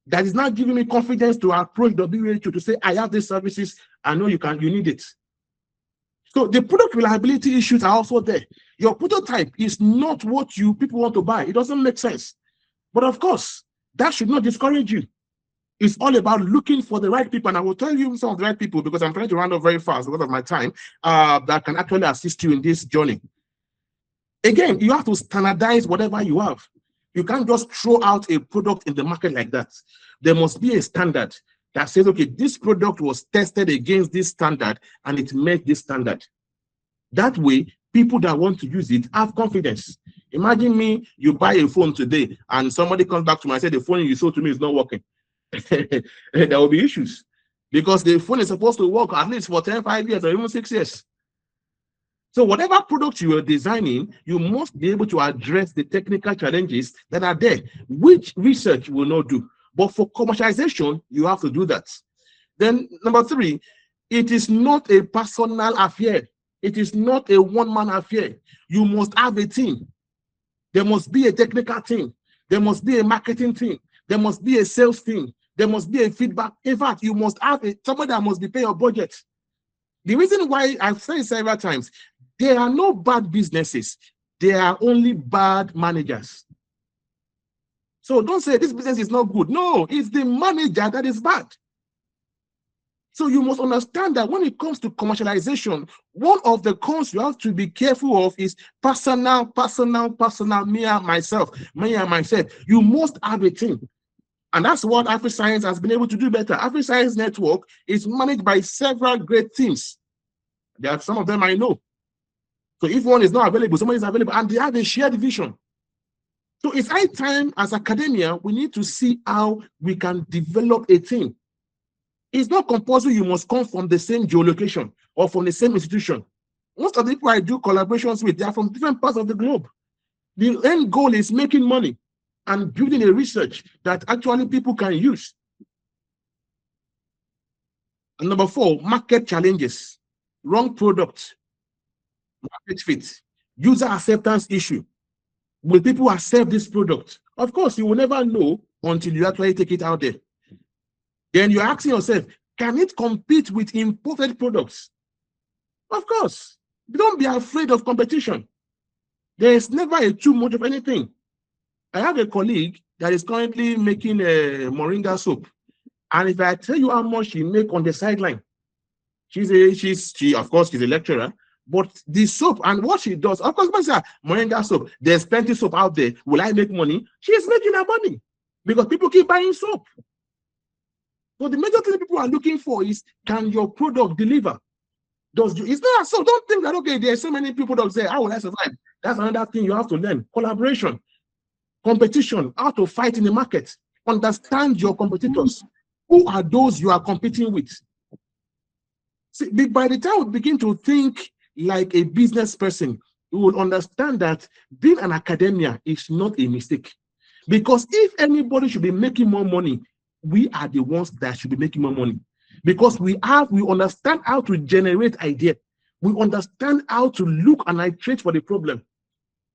That is not giving me confidence to approach WHO to say, I have these services, I know you need it. So the product reliability issues are also there. Your prototype is not what people want to buy. It doesn't make sense. But of course, that should not discourage you. It's all about looking for the right people. And I will tell you some of the right people, because I'm trying to round up very fast because of my time, that can actually assist you in this journey. Again, you have to standardize whatever you have. You can't just throw out a product in the market like that. There must be a standard that says, okay, this product was tested against this standard and it met this standard. That way, people that want to use it have confidence. Imagine me, you buy a phone today and somebody comes back to me and says, the phone you sold to me is not working. There will be issues because the phone is supposed to work at least for 5 years or even 6 years. So whatever product you are designing, you must be able to address the technical challenges that are there, which research will not do. But for commercialization, you have to do that. Then number three, it is not a personal affair. It is not a one-man affair. You must have a team. There must be a technical team. There must be a marketing team. There must be a sales team. There must be a feedback. In fact, you must have somebody that must be paying your budget. The reason why I've said it several times, there are no bad businesses. There are only bad managers. So don't say this business is not good. No, it's the manager that is bad. So you must understand that when it comes to commercialization, one of the cons you have to be careful of is personal, me and myself. You must have a team. And that's what AfriScience has been able to do better. AfriScience Network is managed by several great teams. There are some of them I know. So if one is not available, somebody is available, and they have a shared vision. So it's high time as academia, we need to see how we can develop a team. It's not compulsory you must come from the same geolocation or from the same institution. Most of the people I do collaborations with, they are from different parts of the globe. The end goal is making money and building a research that actually people can use. And number four, market challenges, wrong product, market fit, user acceptance issue. Will people accept this product? Of course, you will never know until you actually take it out there. Then you're asking yourself, can it compete with imported products? Of course. Don't be afraid of competition. There is never too much of anything. I have a colleague that is currently making a moringa soap. And if I tell you how much she makes on the sideline, she of course, she's a lecturer, but the soap and what she does, of course, moringa soap, there's plenty of soap out there. Will I make money? She is making her money because people keep buying soap. So the major thing people are looking for is, can your product deliver? It's not so. Don't think that, okay, there's so many people that say, how will I survive? That's another thing you have to learn. Collaboration, competition, how to fight in the market. Understand your competitors. Who are those you are competing with? See, by the time we begin to think like a business person, we will understand that being an academia is not a mistake. Because if anybody should be making more money, we are the ones that should be making more money. Because we understand how to generate ideas. We understand how to look and iterate for the problem.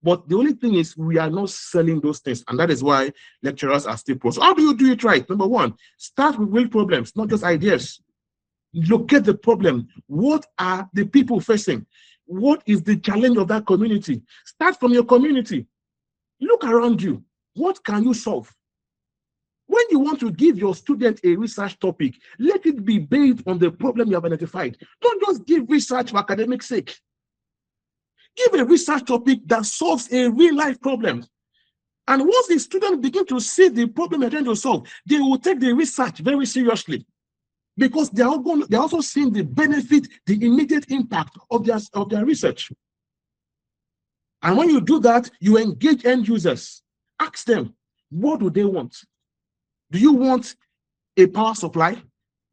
But the only thing is we are not selling those things, and that is why lecturers are still poor. So how do you do it right? Number one, start with real problems, not just ideas. Locate the problem. What are the people facing? What is the challenge of that community? Start from your community. Look around you. What can you solve? When you want to give your student a research topic, let it be based on the problem you have identified. Don't just give research for academic sake. Give a research topic that solves a real life problem. And once the students begin to see the problem you're trying to solve, they will take the research very seriously, because they're also seeing the benefit, the immediate impact of their research. And when you do that, you engage end users. Ask them, what do they want? Do you want a power supply?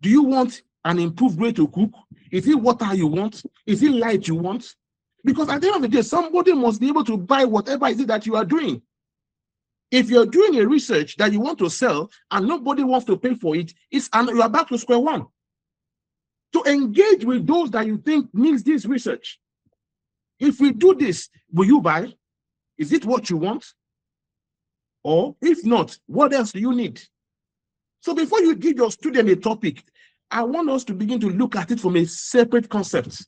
Do you want an improved way to cook? Is it water you want? Is it light you want? Because at the end of the day, somebody must be able to buy whatever it is that you are doing. If you're doing a research that you want to sell and nobody wants to pay for it, you are back to square one. To engage with those that you think needs this research. If we do this, will you buy? Is it what you want? Or if not, what else do you need? So before you give your student a topic, I want us to begin to look at it from a separate concept.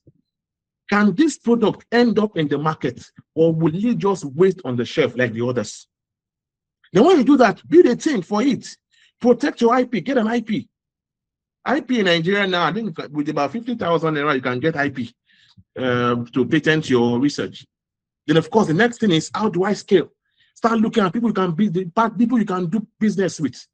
Can this product end up in the market, or will it just waste on the shelf like the others? Then when you do that, build a team for it. Protect your IP, get an IP. IP in Nigeria now, I think with about 50,000 naira, you can get IP to patent your research. Then of course, the next thing is, how do I scale? Start looking at people you can do business with.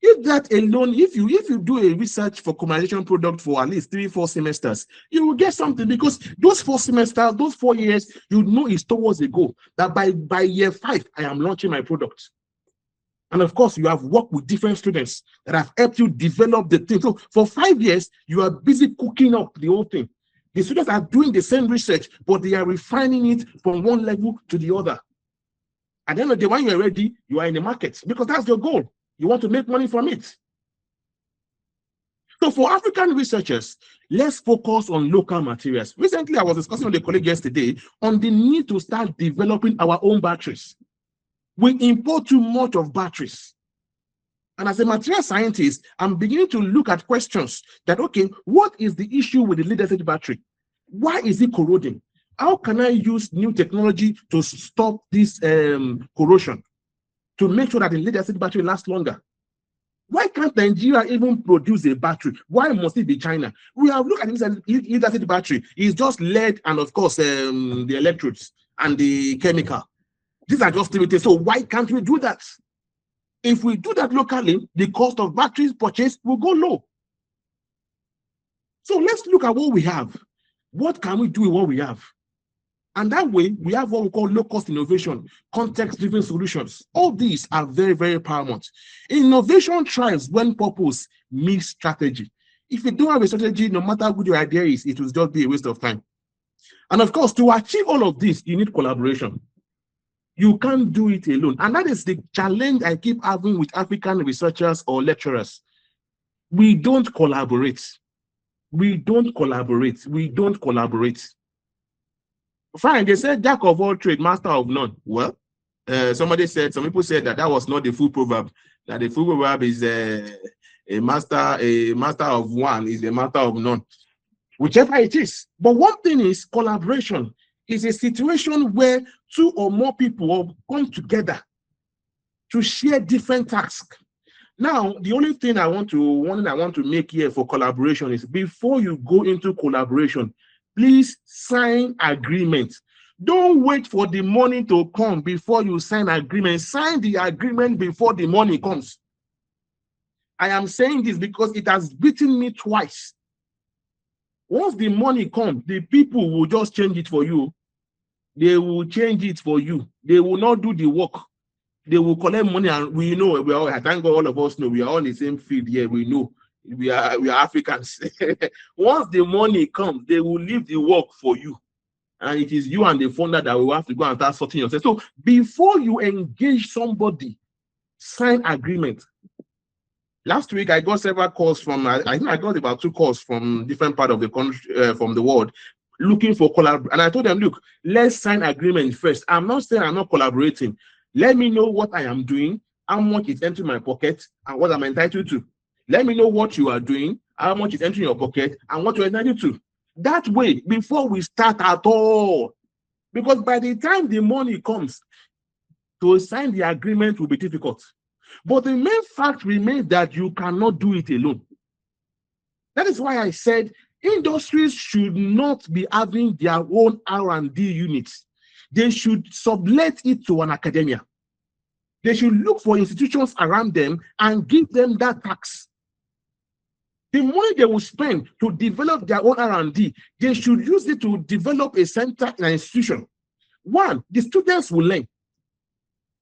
If that alone, if you do a research for commercialization product for at least 3-4 semesters, you will get something, because those 4 semesters, those 4 years, you know it's towards a goal that by year 5, I am launching my product. And of course, you have worked with different students that have helped you develop the thing. So for 5 years, you are busy cooking up the whole thing. The students are doing the same research, but they are refining it from one level to the other. At the end of the day, when you are ready, you are in the market, because that's your goal. You want to make money from it. So for African researchers, let's focus on local materials. Recently, I was discussing with a colleague yesterday on the need to start developing our own batteries. We import too much of batteries. And as a material scientist, I'm beginning to look at questions that, okay, what is the issue with the lead-acid battery? Why is it corroding? How can I use new technology to stop this corrosion, to make sure that the lead-acid battery lasts longer? Why can't Nigeria even produce a battery? Why must it be China? We have looked at lead-acid battery. It's just lead and, of course, the electrodes and the chemical. These are just limited. So why can't we do that? If we do that locally, the cost of batteries purchased will go low. So let's look at what we have. What can we do with what we have? And that way, we have what we call low-cost innovation, context-driven solutions. All these are very, very paramount. Innovation thrives when purpose meets strategy. If you don't have a strategy, no matter how good your idea is, it will just be a waste of time. And of course, to achieve all of this, you need collaboration. You can't do it alone. And that is the challenge I keep having with African researchers or lecturers. We don't collaborate. We don't collaborate. We don't collaborate. Fine, they said jack of all trades, master of none. Well, some people said that was not the full proverb. That the full proverb is a master of one is a master of none. Whichever it is. But one thing is, collaboration is a situation where 2 or more people come together to share different tasks. Now, the only thing I want to make here for collaboration is, before you go into collaboration, please sign agreement. Don't wait for the money to come before you sign agreement. Sign the agreement before the money comes. I am saying this because it has beaten me twice. Once the money comes, the people will just change it for you. They will change it for you. They will not do the work. They will collect money, and we know, I thank God all of us know, we are all in the same field here. We know we are Africans. Once the money comes, they will leave the work for you. And it is you and the founder that will have to go and start sorting yourself. So before you engage somebody, sign agreement. Last week, I got several calls from, I think I got about 2 calls from different parts of the country, from the world, looking for collaboration. And I told them, look, let's sign agreement first. I'm not saying I'm not collaborating. Let me know what I am doing, how much is entering my pocket, and what I'm entitled to. Let me know what you are doing, how much is entering your pocket, and what you're entitled to. That way, before we start at all, because by the time the money comes, to sign the agreement will be difficult. But the main fact remains that you cannot do it alone. That is why I said industries should not be having their own R&D units. They should sublet it to an academia. They should look for institutions around them and give them that tax. The money they will spend to develop their own R&D, they should use it to develop a center in an institution. One, the students will learn.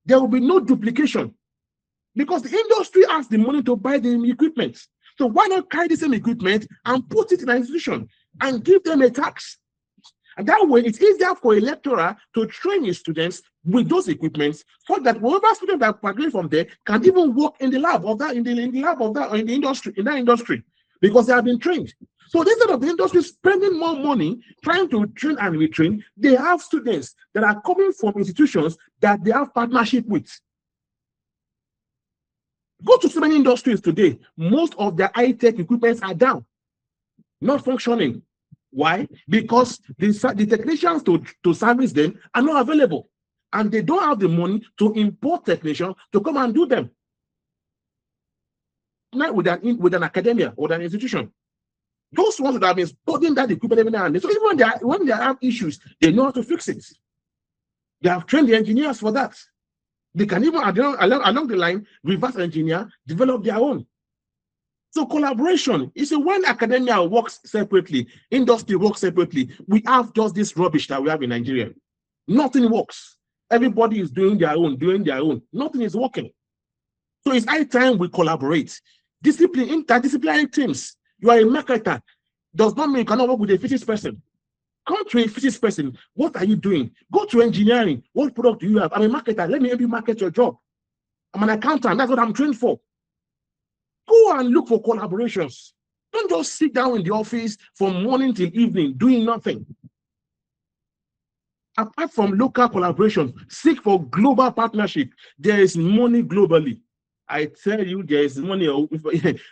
There will be no duplication because the industry has the money to buy the equipment. So why not carry the same equipment and put it in an institution and give them a tax? And that way, it's easier for a lecturer to train his students with those equipments, so that whatever student that graduate from there can even work in the lab of that, in the lab of that, or in the industry, because they have been trained. So instead of the industry spending more money trying to train and retrain, they have students that are coming from institutions that they have partnership with. Go to so many industries today, most of their high-tech equipments are down, not functioning. Why? Because the technicians to service them are not available, and they don't have the money to import technicians to come and do them. Not with an academia or an institution. Those ones that have been studying that equipment every now and then. So even when they have issues, they know how to fix it. They have trained the engineers for that. They can even along the line reverse engineer, develop their own. So collaboration is when academia works separately, industry works separately. We have just this rubbish that we have in Nigeria. Nothing works. Everybody is doing their own. Nothing is working. So it's high time we collaborate. Interdisciplinary teams. You are a marketer. Does not mean you cannot work with a physics person. Come to a physics person. What are you doing? Go to engineering. What product do you have? I'm a marketer. Let me help you market your job. I'm an accountant. That's what I'm trained for. Go and look for collaborations. Don't just sit down in the office from morning till evening doing nothing. Apart from local collaboration, seek for global partnership. There is money globally. I tell you, there is money.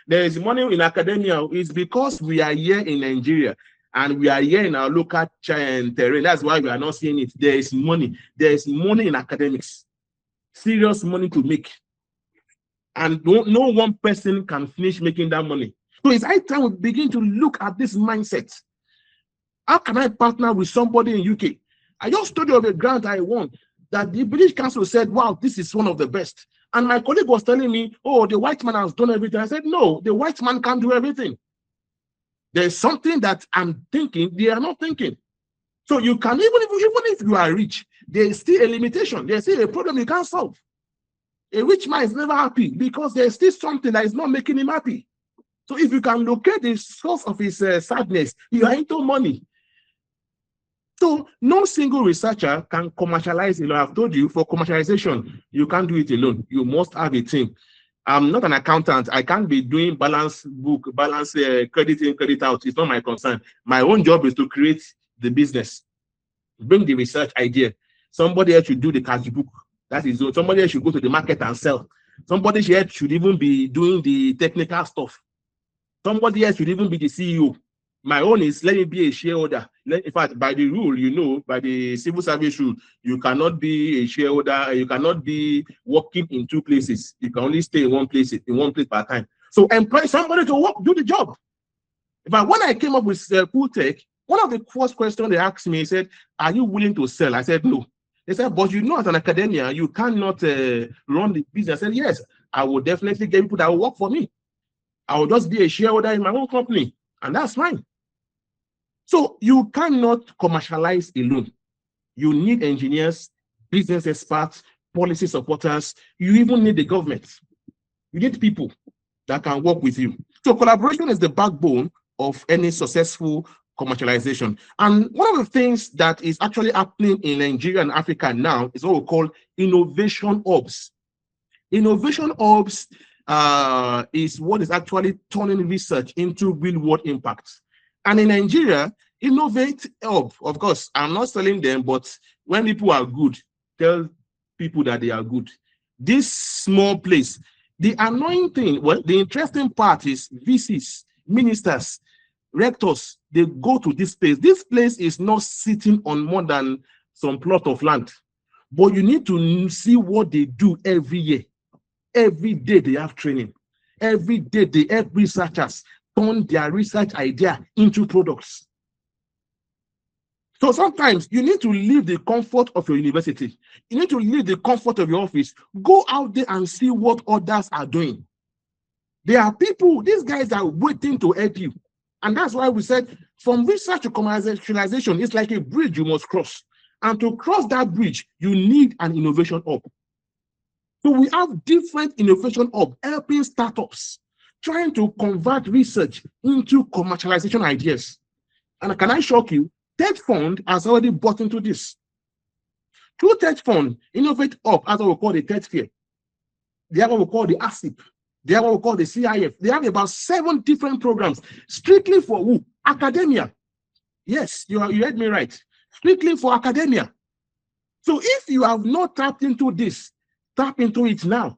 There is money in academia. It's because we are here in Nigeria and we are here in our local terrain. That's why we are not seeing it. There is money. There is money in academics. Serious money to make. And no one person can finish making that money. So it's high time we begin to look at this mindset. How can I partner with somebody in UK? I just told you of a grant I won that the British Council said, wow, this is one of the best. And my colleague was telling me, oh, the white man has done everything. I said, no, the white man can't do everything. There's something that I'm thinking they are not thinking. So you can, even if you are rich, there's still a limitation. There's still a problem you can't solve. A rich man is never happy because there's still something that is not making him happy. So if you can locate the source of his sadness, you are into money. So no single researcher can commercialize. I've told you, for commercialization, you can't do it alone. You must have a team. I'm not an accountant. I can't be doing balance book, balance credit in, credit out. It's not my concern. My own job is to create the business, bring the research idea. Somebody else should do the cash book. That is, somebody else should go to the market and sell. Somebody else should even be doing the technical stuff. Somebody else should even be the CEO. My own is, let me be a shareholder. In fact, by the rule, by the civil service rule, you cannot be a shareholder. You cannot be working in two places. You can only stay in one place per time. So employ somebody to work, do the job. But when I came up with Pooltech, one of the first questions they asked me, said, are you willing to sell? I said, no. They said, but as an academia, you cannot run the business. I said, yes, I will definitely get people that will work for me. I will just be a shareholder in my own company, and that's fine. So you cannot commercialize alone. You need engineers, business experts, policy supporters. You even need the government. You need people that can work with you. So collaboration is the backbone of any successful commercialization. And one of the things that is actually happening in Nigeria and Africa now is what we call innovation hubs. Innovation hubs is what is actually turning research into real-world impact. And in Nigeria, Innovate Hub, of course, I'm not selling them, but when people are good, tell people that they are good. This small place, the annoying thing, well, the interesting part is VCs, ministers, rectors, they go to this place. This place is not sitting on more than some plot of land, but you need to see what they do every year. Every day they have training. Every day they help researchers turn their research idea into products. So sometimes you need to leave the comfort of your university. You need to leave the comfort of your office. Go out there and see what others are doing. There are people, these guys are waiting to help you. And that's why we said from research to commercialization, it's like a bridge you must cross. And to cross that bridge, you need an innovation hub. So we have different innovation hubs helping startups, trying to convert research into commercialization ideas. And can I shock you? Tech Fund has already bought into this. Through Tech Fund, Innovate Hub, as what we call the Tech Fair. They have what we call the ASIP. They have what we call the CIF. They have about 7 different programs, strictly for who? Academia. Yes, you heard me right. Strictly for academia. So if you have not tapped into this, tap into it now.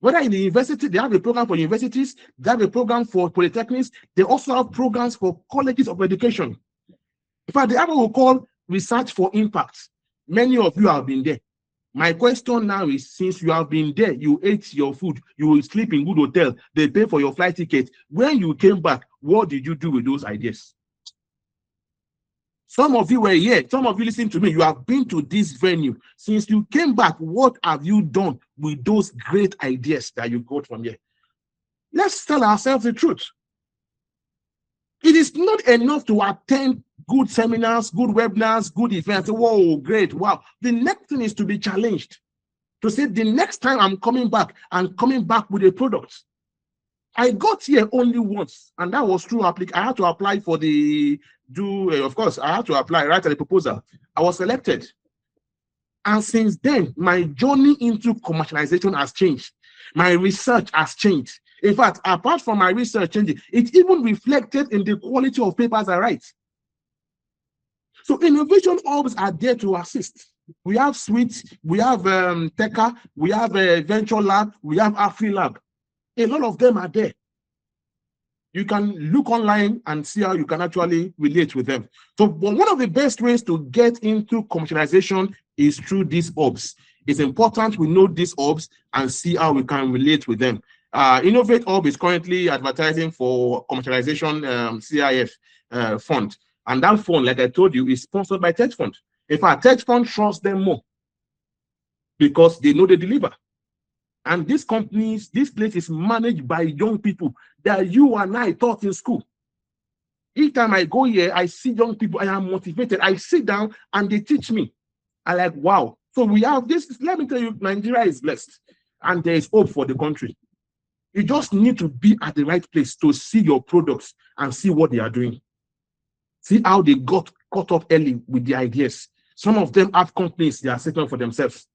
Whether in the university, they have a program for universities, they have a program for polytechnics, they also have programs for colleges of education. In fact, they have what we call research for impact. Many of you have been there. My question now is, since you have been there, you ate your food, you will sleep in good hotel, they pay for your flight ticket. When you came back, what did you do with those ideas? Some of you were here, some of you listen to me, you have been to this venue. Since you came back, what have you done with those great ideas that you got from here? Let's tell ourselves the truth. It is not enough to attend good seminars, good webinars, good events. Whoa, great, wow. The next thing is to be challenged. To say the next time I'm coming back with a product. I got here only once, and that was through I had to apply for of course, I had to apply, write a proposal. I was selected. And since then, my journey into commercialization has changed. My research has changed. In fact, apart from my research changing, it even reflected in the quality of papers I write. So innovation hubs are there to assist. We have Suite, we have Techa, we have Venture Lab, we have AfriLab. A lot of them are there. You can look online and see how you can actually relate with them. So one of the best ways to get into commercialization is through these hubs. It's important we know these hubs and see how we can relate with them. Innovate Hub is currently advertising for commercialization CIF fund. And that fund, like I told you, is sponsored by Tech Fund. In fact, Tech Fund trusts them more because they know they deliver. And these companies, this place is managed by young people that you and I taught in school. Each time I go here, I see young people, I am motivated. I sit down and they teach me. I like, wow. So we have this, let me tell you, Nigeria is blessed and there is hope for the country. You just need to be at the right place to see your products and see what they are doing. See how they got caught up early with the ideas. Some of them have companies they are setting up for themselves.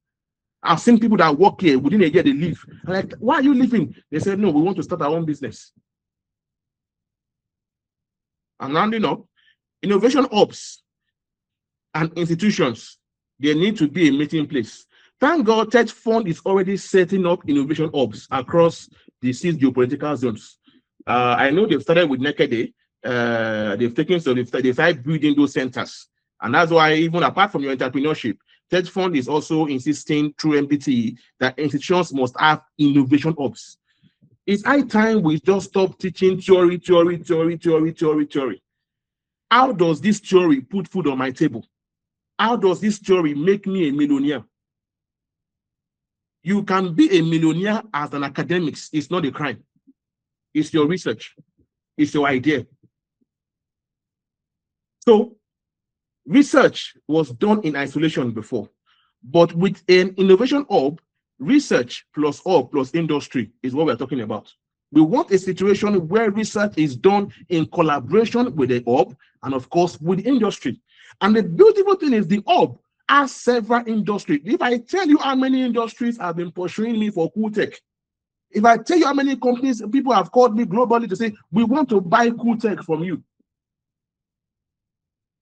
I've seen people that work here, within a year they leave. I'm like, why are you leaving? They said, no, we want to start our own business. And rounding up, innovation hubs and institutions, they need to be a meeting place. Thank God, Tech Fund is already setting up innovation hubs across the 6 geopolitical zones. I know they've started with Ede. They've started building those centers. And that's why, even apart from your entrepreneurship, Tech Fund is also insisting through MPT that institutions must have innovation hubs. It's high time we just stop teaching theory. How does this theory put food on my table? How does this theory make me a millionaire? You can be a millionaire as an academic. It's not a crime. It's your research. It's your idea. So research was done in isolation before, but with an innovation hub, research plus hub plus industry is what we're talking about. We want a situation where research is done in collaboration with the hub and, of course, with industry. And the beautiful thing is the hub has several industries. If I tell you how many industries have been pursuing me for cool tech, if I tell you how many companies, people have called me globally to say, we want to buy cool tech from you.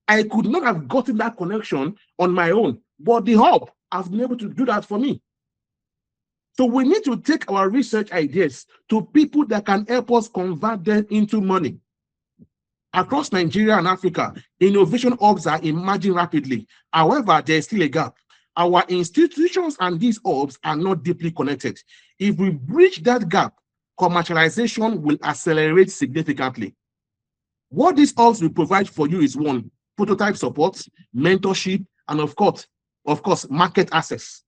I could not have gotten that connection on my own, but the hub has been able to do that for me. So we need to take our research ideas to people that can help us convert them into money. Across Nigeria and Africa, innovation hubs are emerging rapidly. However, there is still a gap. Our institutions and these hubs are not deeply connected. If we bridge that gap, commercialization will accelerate significantly. What these hubs will provide for you is one, prototype support, mentorship, and of course, market access.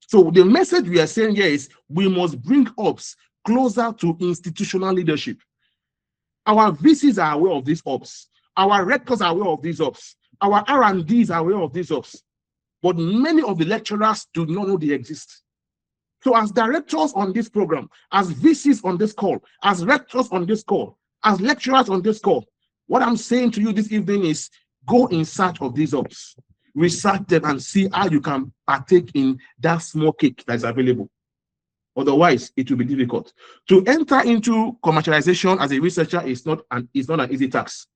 So the message we are saying here is we must bring hubs closer to institutional leadership. Our VCs are aware of these hubs. Our rectors are aware of these hubs. Our R&Ds are aware of these hubs. But many of the lecturers do not know they exist. So as directors on this program, as VCs on this call, as rectors on this call, as lecturers on this call, what I'm saying to you this evening is go in search of these hubs. Research them and see how you can partake in that small cake that is available. Otherwise, it will be difficult. To enter into commercialization as a researcher is not an easy task.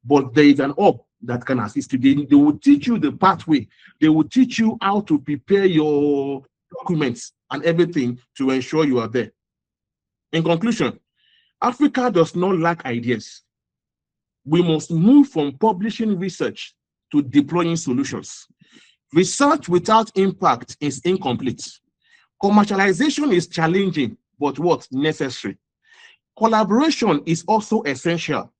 But there is an hub that can assist you. They will teach you the pathway. They will teach you how to prepare your documents and everything to ensure you are there. In conclusion, Africa does not lack ideas. We must move from publishing research to deploying solutions. Research without impact is incomplete. Commercialization is challenging, but what? Necessary. Collaboration is also essential.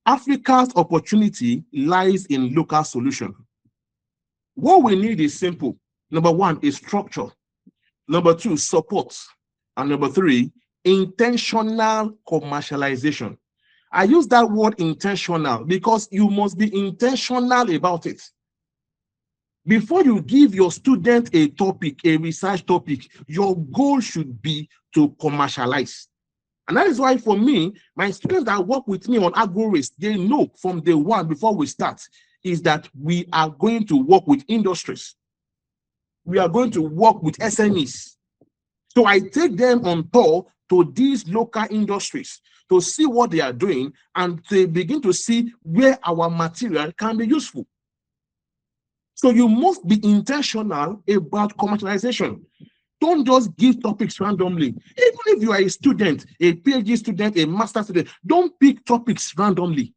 Africa's opportunity lies in local solution. What we need is simple. Number one is structure. Number two, support. And number three, intentional commercialization. I use that word intentional because you must be intentional about it. Before you give your student a topic, a research topic, your goal should be to commercialize. And that is why for me, my students that work with me on AgroRace, they know from day one before we start is that we are going to work with industries. We are going to work with SMEs. So I take them on tour to these local industries to see what they are doing and to begin to see where our material can be useful. So you must be intentional about commercialization. Don't just give topics randomly. Even if you are a student, a PhD student, a master student, don't pick topics randomly.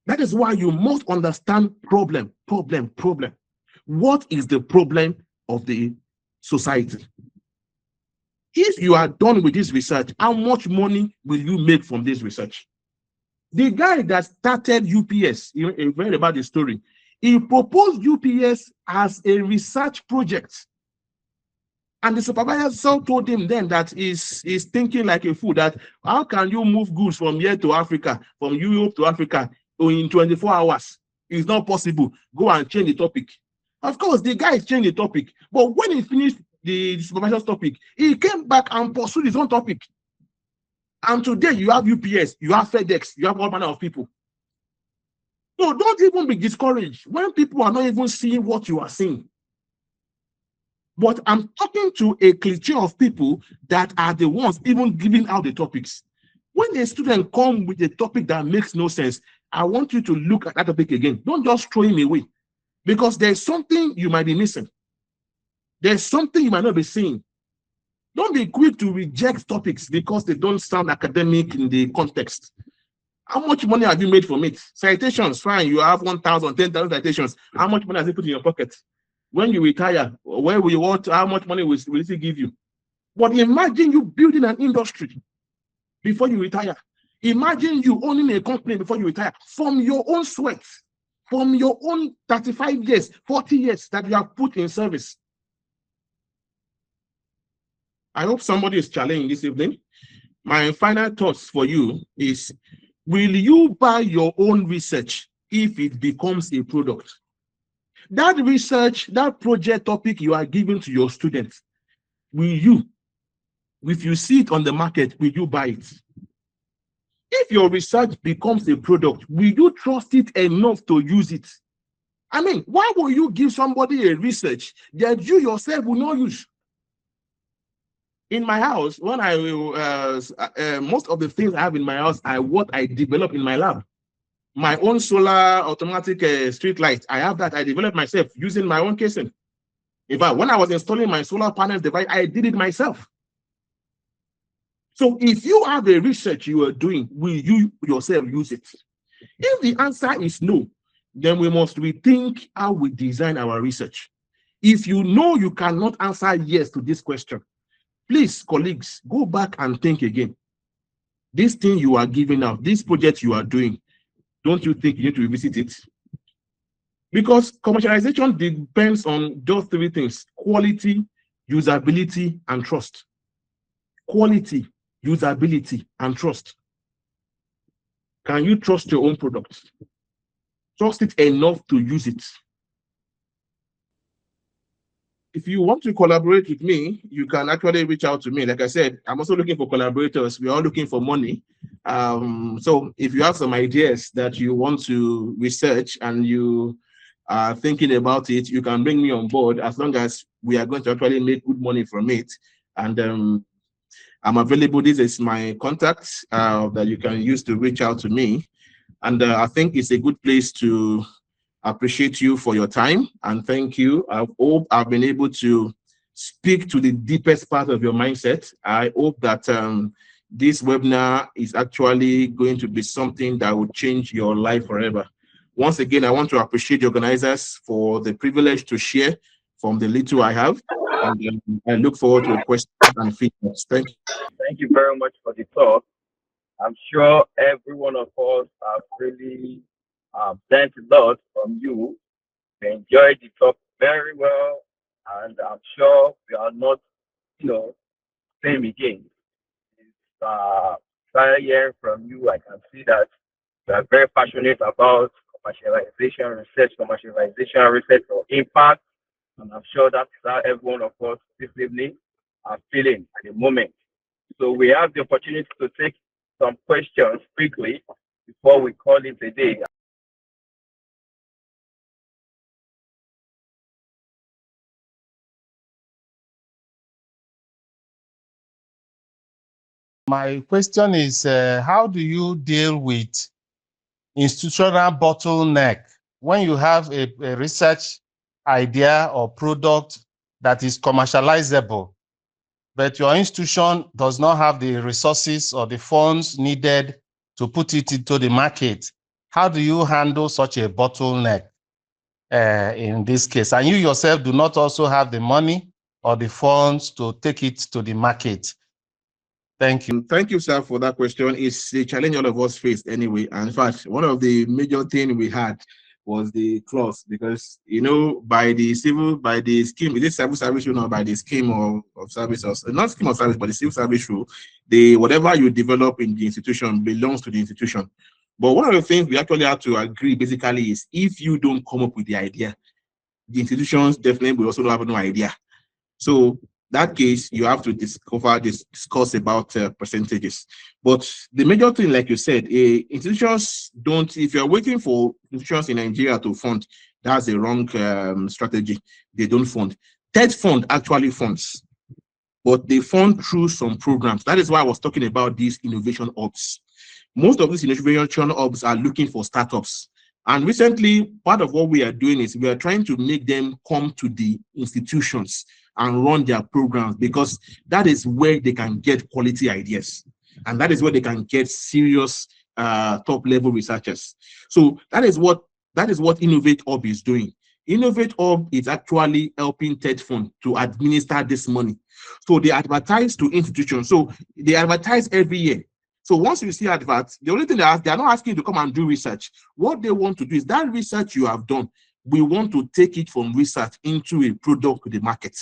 That is why you must understand problem. What is the problem of the society? If you are done with this research, how much money will you make from this research? The guy that started UPS, you read about the story, he proposed UPS as a research project. And the supervisor told him then that he's thinking like a fool, that how can you move goods from here to Africa, from Europe to Africa in 24 hours? It's not possible. Go and change the topic. Of course, the guy changed the topic. But when he finished the supervisor's topic, he came back and pursued his own topic. And today you have UPS, you have FedEx, you have all manner of people. So don't even be discouraged when people are not even seeing what you are seeing. But I'm talking to a clique of people that are the ones even giving out the topics. When a student comes with a topic that makes no sense, I want you to look at that topic again. Don't just throw him away, because there's something you might be missing. There's something you might not be seeing. Don't be quick to reject topics because they don't sound academic in the context. How much money have you made from it? Citations, fine. You have 1,000, 10,000 citations. How much money has it put in your pocket? When you retire, where will you want? How much money will it give you? But imagine you building an industry before you retire. Imagine you owning a company before you retire from your own sweat, from your own 35 years, 40 years that you have put in service. I hope somebody is challenging this evening. My final thoughts for you is, will you buy your own research if it becomes a product? That research, that project topic you are giving to your students, will you, if you see it on the market, will you buy it? If your research becomes a product, will you trust it enough to use it? I mean, why will you give somebody a research that you yourself will not use? In my house, when most of the things I have in my house are what I develop in my lab. My own solar automatic street light, I have that. I developed myself using my own casing. In fact, when I was installing my solar panel device, I did it myself. So if you have a research you are doing, will you yourself use it? If the answer is no, then we must rethink how we design our research. If you know you cannot answer yes to this question, please, colleagues, go back and think again. This thing you are giving out, this project you are doing, don't you think you need to revisit it? Because commercialization depends on just three things: quality, usability, and trust. Quality, usability, and trust. Can you trust your own product? Trust it enough to use it. If you want to collaborate with me, you can actually reach out to me. Like I said, I'm also looking for collaborators. We're all looking for money. So if you have some ideas that you want to research and you are thinking about it, you can bring me on board, as long as we are going to actually make good money from it. And I'm available. This is my contact that you can use to reach out to me. And I think it's a good place to appreciate you for your time and thank you. I hope I've been able to speak to the deepest part of your mindset. I hope that this webinar is actually going to be something that will change your life forever. Once again, I want to appreciate the organizers for the privilege to share from the little I have. And I look forward to questions and feedback. Thank you. Thank you very much for the talk. I'm sure every one of us have really learned a lot from you. We enjoyed the talk very well, and I'm sure we are not, same again. It's hearing from you. I can see that you are very passionate about commercialization research for impact, and I'm sure that's how every one of us this evening are feeling at the moment. So we have the opportunity to take some questions quickly before we call it a day. My question is, how do you deal with institutional bottleneck when you have a research idea or product that is commercializable, but your institution does not have the resources or the funds needed to put it into the market? How do you handle such a bottleneck in this case? And you yourself do not also have the money or the funds to take it to the market. Thank you. Thank you, sir, for that question. It's a challenge all of us faced anyway. And in fact, one of the major things we had was the clause, because by the scheme, is it civil service rule, or by the scheme of service, or not scheme of service, but the civil service rule, whatever you develop in the institution belongs to the institution. But one of the things we actually have to agree basically is, if you don't come up with the idea, the institutions definitely will also have no idea. So that case, you have to discuss about percentages. But the major thing, like you said, institutions don't, if you're waiting for institutions in Nigeria to fund, that's the wrong strategy. They don't fund. TED Fund actually funds, but they fund through some programs. That is why I was talking about these innovation hubs. Most of these innovation hubs are looking for startups. And recently, part of what we are doing is we are trying to make them come to the institutions and run their programs, because that is where they can get quality ideas. And that is where they can get serious top-level researchers. So that is what Innovate Hub is doing. Innovate Hub is actually helping TED Fund to administer this money. So they advertise to institutions. So they advertise every year. So once you see adverts, the only thing they are not asking you to come and do research. What they want to do is that research you have done, we want to take it from research into a product to the market.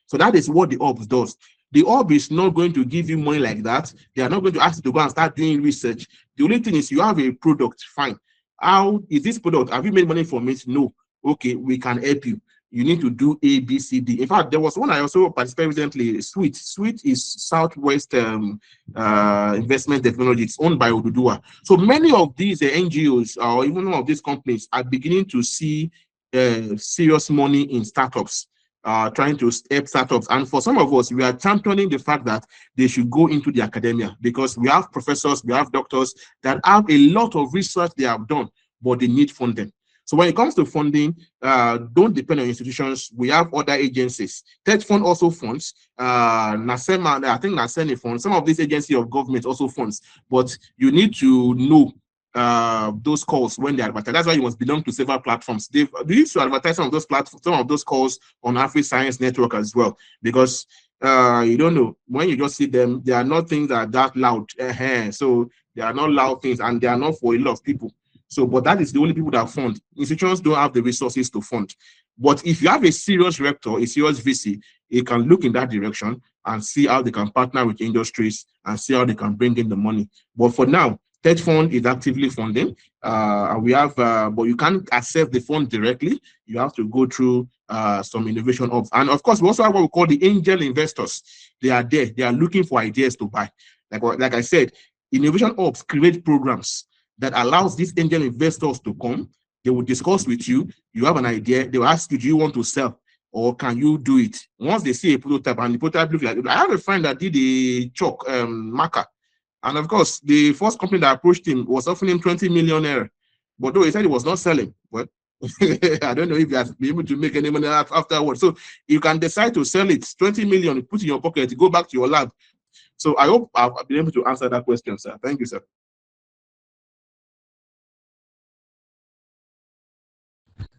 So that is what the hub does. The hub is not going to give you money like that. They are not going to ask you to go and start doing research. The only thing is, you have a product, fine. How is this product? Have you made money from it? No. Okay, we can help you. You need to do A, B, C, D. In fact, there was one I also participated recently, Sweet. Sweet is Southwest Investment Technology. It's owned by Oduduwa. So many of these NGOs or even one of these companies are beginning to see serious money in startups, trying to help startups. And for some of us, we are championing the fact that they should go into the academia, because we have professors, we have doctors that have a lot of research they have done, but they need funding. So when it comes to funding, don't depend on institutions. We have other agencies. Tech Fund also funds. NASEMA, I think NASEMA funds. Some of these agencies of government also funds. But you need to know those calls when they advertise. That's why you must belong to several platforms. They used to advertise some of those platforms, some of those calls on AfriScience Network as well, because you don't know when you just see them. They are not things that are that loud. So they are not loud things, and they are not for a lot of people. So, but that is the only people that fund. Institutions don't have the resources to fund. But if you have a serious rector, a serious VC, it can look in that direction and see how they can partner with industries and see how they can bring in the money. But for now, Tech Fund is actively funding. We have, but you can't access the fund directly. You have to go through some innovation hubs. And of course, we also have what we call the angel investors. They are there. They are looking for ideas to buy. Like I said, innovation hubs create programs that allows these angel investors to come. They will discuss with you. You have an idea. They will ask you, do you want to sell or can you do it? Once they see a prototype and the prototype looks like, I have a friend that did a chalk marker. And of course, the first company that approached him was offering him 20 million naira. But though he said he was not selling, but I don't know if he has been able to make any money afterwards. So you can decide to sell it, 20 million, put in your pocket, go back to your lab. So I hope I've been able to answer that question, sir. Thank you, sir.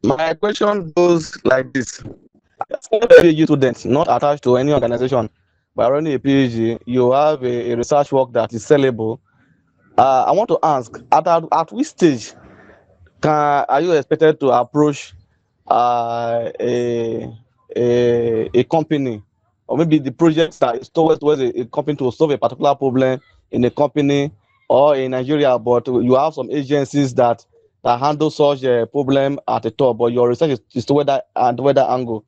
My question goes like this. As a PhD student, not attached to any organization, but running a PhD, you have a research work that is sellable. I want to ask, at which stage are you expected to approach a company, or maybe the project that is towards a company to solve a particular problem in a company or in Nigeria, but you have some agencies that handle such a problem at the top, but your research is toward that angle.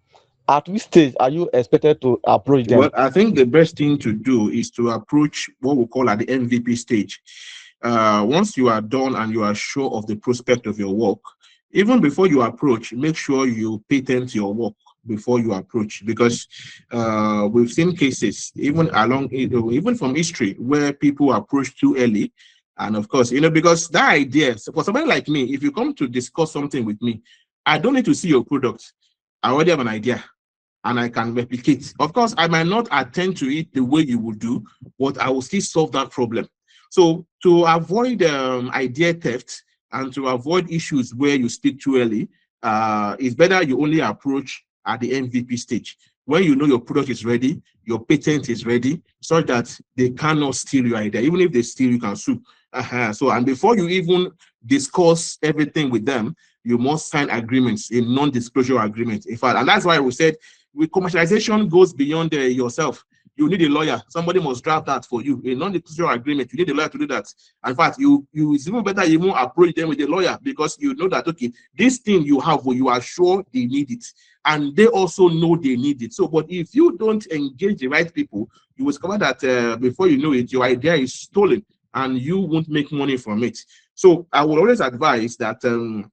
At which stage are you expected to approach them? Well, I think the best thing to do is to approach what we call at the MVP stage. Once you are done and you are sure of the prospect of your work, even before you approach, make sure you patent your work before you approach, because we've seen cases even from history where people approach too early. And of course, because that idea, so for somebody like me, if you come to discuss something with me, I don't need to see your product. I already have an idea and I can replicate. Of course, I might not attend to it the way you would do, but I will still solve that problem. So to avoid idea theft and to avoid issues where you speak too early, it's better you only approach at the MVP stage. When you know your product is ready, your patent is ready, so that they cannot steal your idea. Even if they steal, you can sue. So, and before you even discuss everything with them, you must sign agreements, a non-disclosure agreement. In fact, and that's why we said with commercialization goes beyond yourself. You need a lawyer. Somebody must draft that for you. A non-disclosure agreement. You need a lawyer to do that. In fact, it's even better you won't approach them with a lawyer, because you know that, okay, this thing you have, you are sure they need it, and they also know they need it. So, but if you don't engage the right people, you will discover that before you know it, your idea is stolen and you won't make money from it. So I will always advise that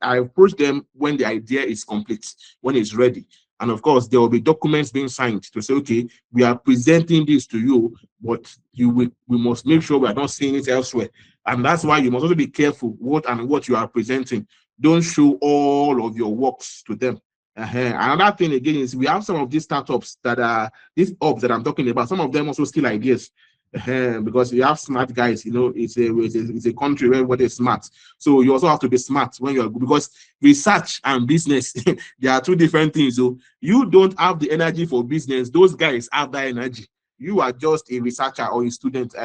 I approach them when the idea is complete, when it's ready. And of course, there will be documents being signed to say, okay, we are presenting this to you, but we must make sure we are not seeing it elsewhere. And that's why you must also be careful what you are presenting. Don't show all of your works to them. Another thing again is we have some of these startups that are these ops that I'm talking about. Some of them also steal ideas. Because you have smart guys, it's a country where everybody is smart. So you also have to be smart when you are, because research and business, they are two different things. So you don't have the energy for business. Those guys have that energy. You are just a researcher or a student.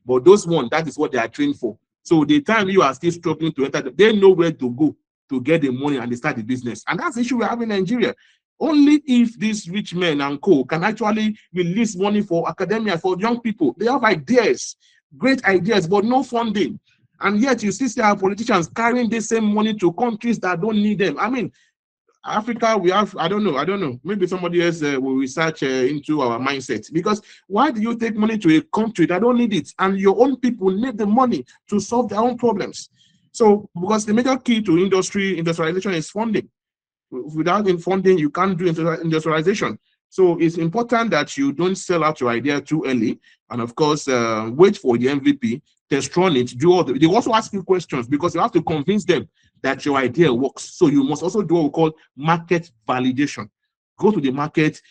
But those ones, that is what they are trained for. So the time you are still struggling to enter, they know where to go to get the money and they start the business. And that's the issue we have in Nigeria. Only if these rich men and co can actually release money for academia, for young people. They have ideas, great ideas, but no funding. And yet you see our politicians carrying the same money to countries that don't need them. I mean, Africa, we have, I don't know. Maybe somebody else will research into our mindset. Because why do you take money to a country that don't need it? And your own people need the money to solve their own problems. So, because the major key to industrialization is funding. Without funding, you can't do industrialization. So it's important that you don't sell out your idea too early. And of course, wait for the MVP, test run it, do all they also ask you questions, because you have to convince them that your idea works. So you must also do what we call market validation. Go to the market,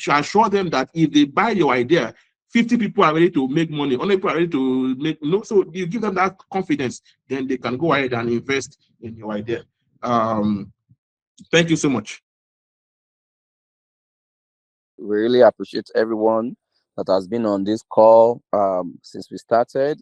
assure them that if they buy your idea, 50 people are ready to make money, only people are ready to make, so you give them that confidence, then they can go ahead and invest in your idea. Thank you so much. We really appreciate everyone that has been on this call since we started.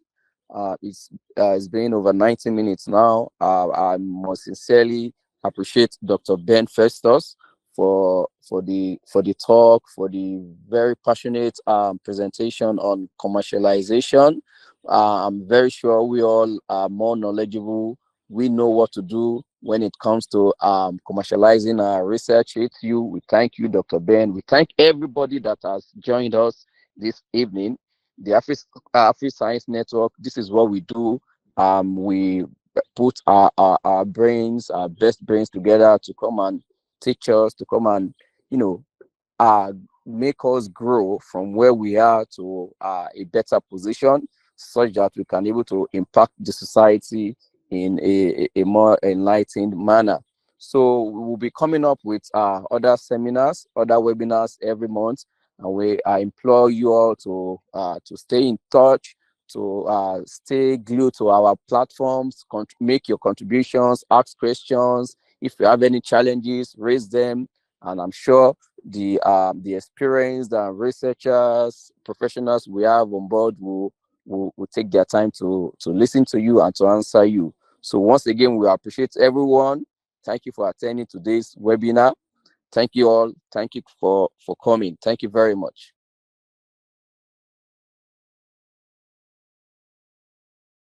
It's been over 90 minutes now. I must sincerely appreciate Dr. Ben Festus for the talk, for the very passionate presentation on commercialization. I'm very sure we all are more knowledgeable. We know what to do when it comes to commercializing our research. It's you. We thank you, Dr. Ben. We thank everybody that has joined us this evening. The AfriScience Network, this is what we do. We put our brains, our best brains together to come and teach us, to come and, make us grow from where we are to a better position, such that we can able to impact the society in a more enlightened manner. So we will be coming up with other seminars, other webinars every month, and we implore you all to stay in touch, to stay glued to our platforms, make your contributions, ask questions. If you have any challenges, raise them, and I'm sure the experienced researchers, professionals we have on board will take their time to listen to you and to answer you. So once again, we appreciate everyone. Thank you for attending today's webinar. Thank you all. Thank you for coming. Thank you very much.